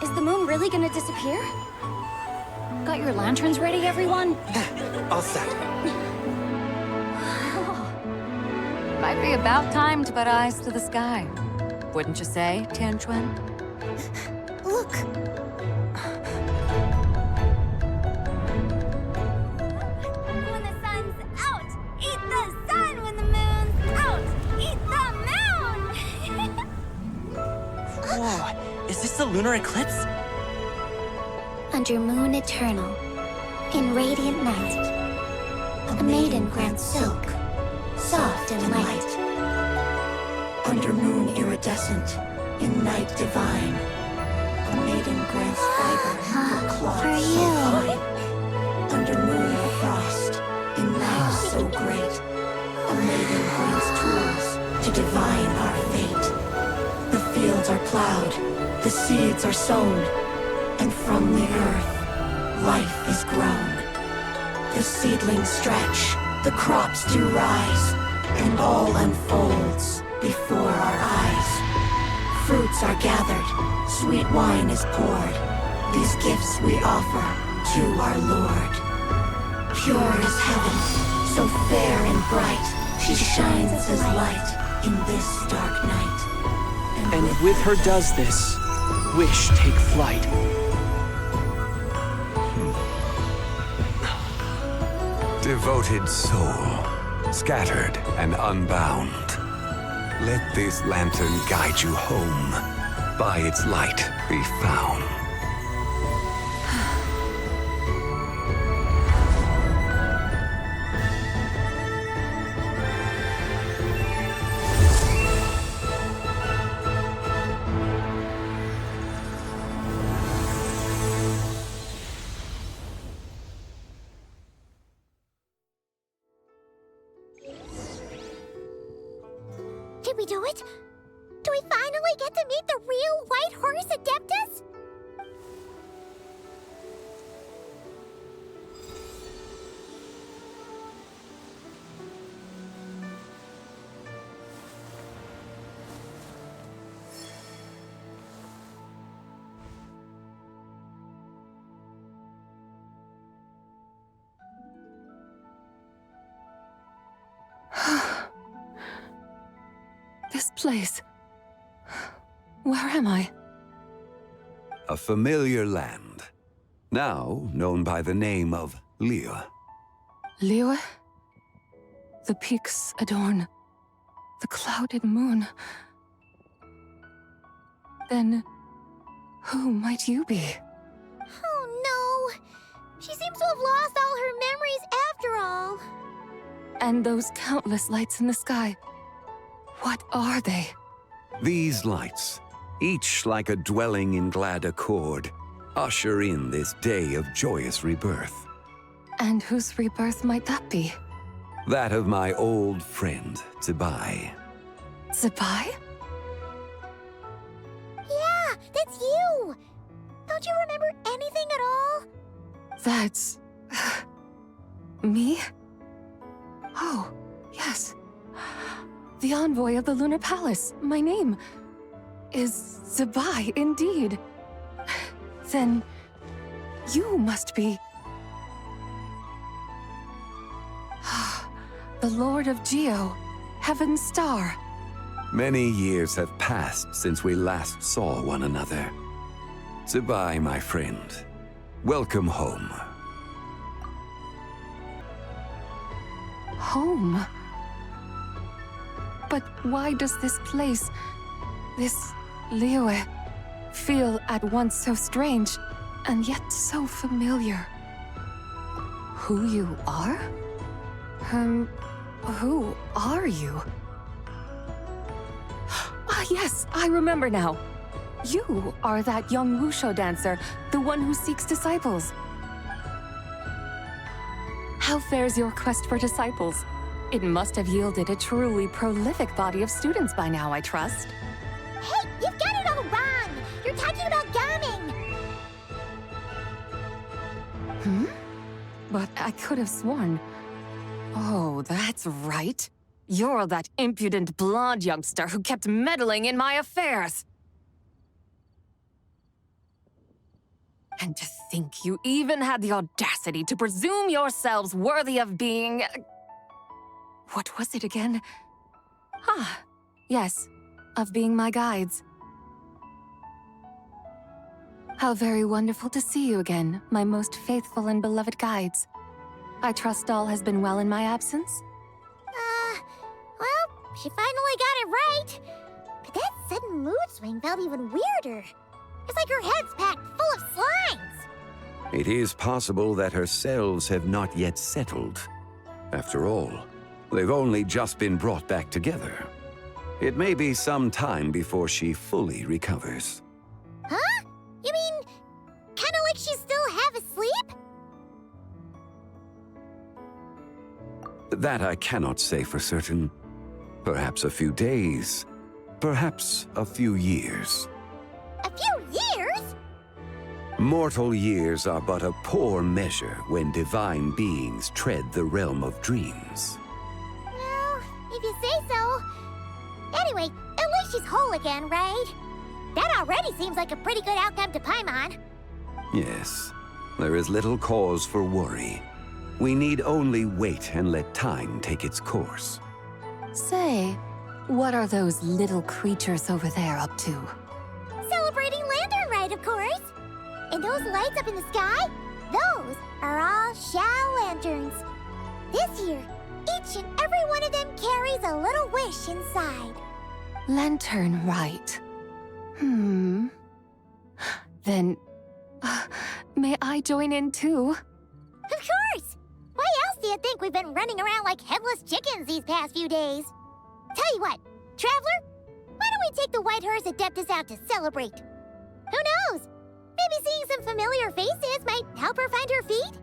Is the moon really gonna disappear? Got your lanterns ready, everyone? All set. Might be about time to put eyes to the sky. Wouldn't you say, Tianchuan? Look! When the sun's out, eat the sun. When the moon's out, eat the moon. Whoa, is this the lunar eclipse? Under moon eternal, in radiant night, a maiden grants silk, soft and light. Under moon iridescent, in night divine, a maiden grants fiber for cloth For so you. fine. Under moon of frost, in night so great, a maiden grants tools to divine our fate. The fields are plowed, the seeds are sown, and from the earth, life is grown. The seedlings stretch, the crops do rise, and all unfolds before our eyes. Fruits are gathered, sweet wine is poured. These gifts we offer to our Lord. Pure is heaven, so fair and bright. She shines as light in this dark night. And with her does this, wish take flight. Devoted soul, scattered and unbound. Let this lantern guide you home. By its light be found. Did we do it? Do we finally get to meet the real White Horse Adeptus? place? Where am I? A familiar land, now known by the name of Liyue. Liyue? The peaks adorn the clouded moon. Then, who might you be? Oh no! She seems to have lost all her memories after all. And those countless lights in the sky, what are they? These lights, each like a dwelling in glad accord, usher in this day of joyous rebirth. And whose rebirth might that be? That of my old friend, Zibai. Zibai? Yeah, that's you! Don't you remember anything at all? That's... me? Oh, yes. The envoy of the Lunar Palace. My name is Zibai, indeed. Then you must be... the Lord of Geo, Heaven's Star. Many years have passed since we last saw one another. Zibai, my friend. Welcome home. Home? But why does this place, this Liyue, feel at once so strange and yet so familiar? Who you are? Who are you? Ah, yes, I remember now. You are that young wushou dancer, the one who seeks disciples. How fares your quest for disciples? It must have yielded a truly prolific body of students by now, I trust. Hey, you've got it all wrong! You're talking about gaming! But I could have sworn... Oh, that's right. You're that impudent blonde youngster who kept meddling in my affairs. And to think you even had the audacity to presume yourselves worthy of being... What was it again? Ah, yes, of being my guides. How very wonderful to see you again, my most faithful and beloved guides. I trust all has been well in my absence? Well, she finally got it right. But that sudden mood swing felt even weirder. It's like her head's packed full of slimes. It is possible that her cells have not yet settled. After all, they've only just been brought back together. It may be some time before she fully recovers. Huh? You mean, kinda like she's still half asleep? That I cannot say for certain. Perhaps a few days, perhaps a few years. A few years? Mortal years are but a poor measure when divine beings tread the realm of dreams. Well, if you say so. Anyway, at least she's whole again, right? That already seems like a pretty good outcome to Paimon. Yes, there is little cause for worry. We need only wait and let time take its course. Say, what are those little creatures over there up to? Celebrating Lantern Rite, of course. And those lights up in the sky? Those are all Xiao lanterns. This year, each and every one of them carries a little wish inside. Lantern Rite. Then, may I join in too? Of course! Why else do you think we've been running around like headless chickens these past few days? Tell you what, Traveler, why don't we take the White Horse Adeptus out to celebrate? Who knows? Maybe seeing some familiar faces might help her find her feet?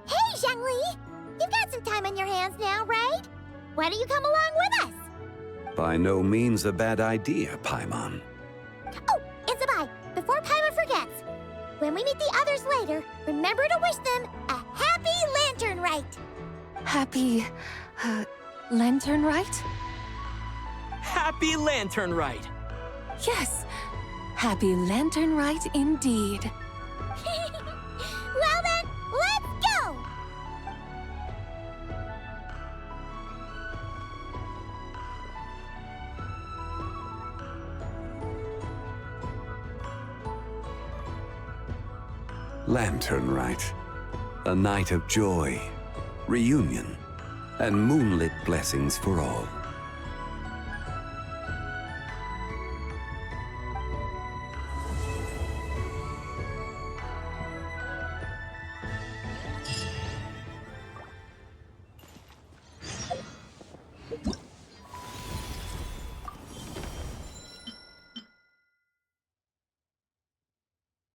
Hey, Zhangli! You've got some time on your hands now, right? Why don't you come along with us? By no means a bad idea, Paimon. Oh, and Zibai, before Paimon forgets, when we meet the others later, remember to wish them a happy Lantern Rite. Happy... Lantern Rite? Happy Lantern Rite! Yes! Happy Lantern Rite indeed. Well then, let's go! Lantern Rite. A night of joy, reunion, and moonlit blessings for all.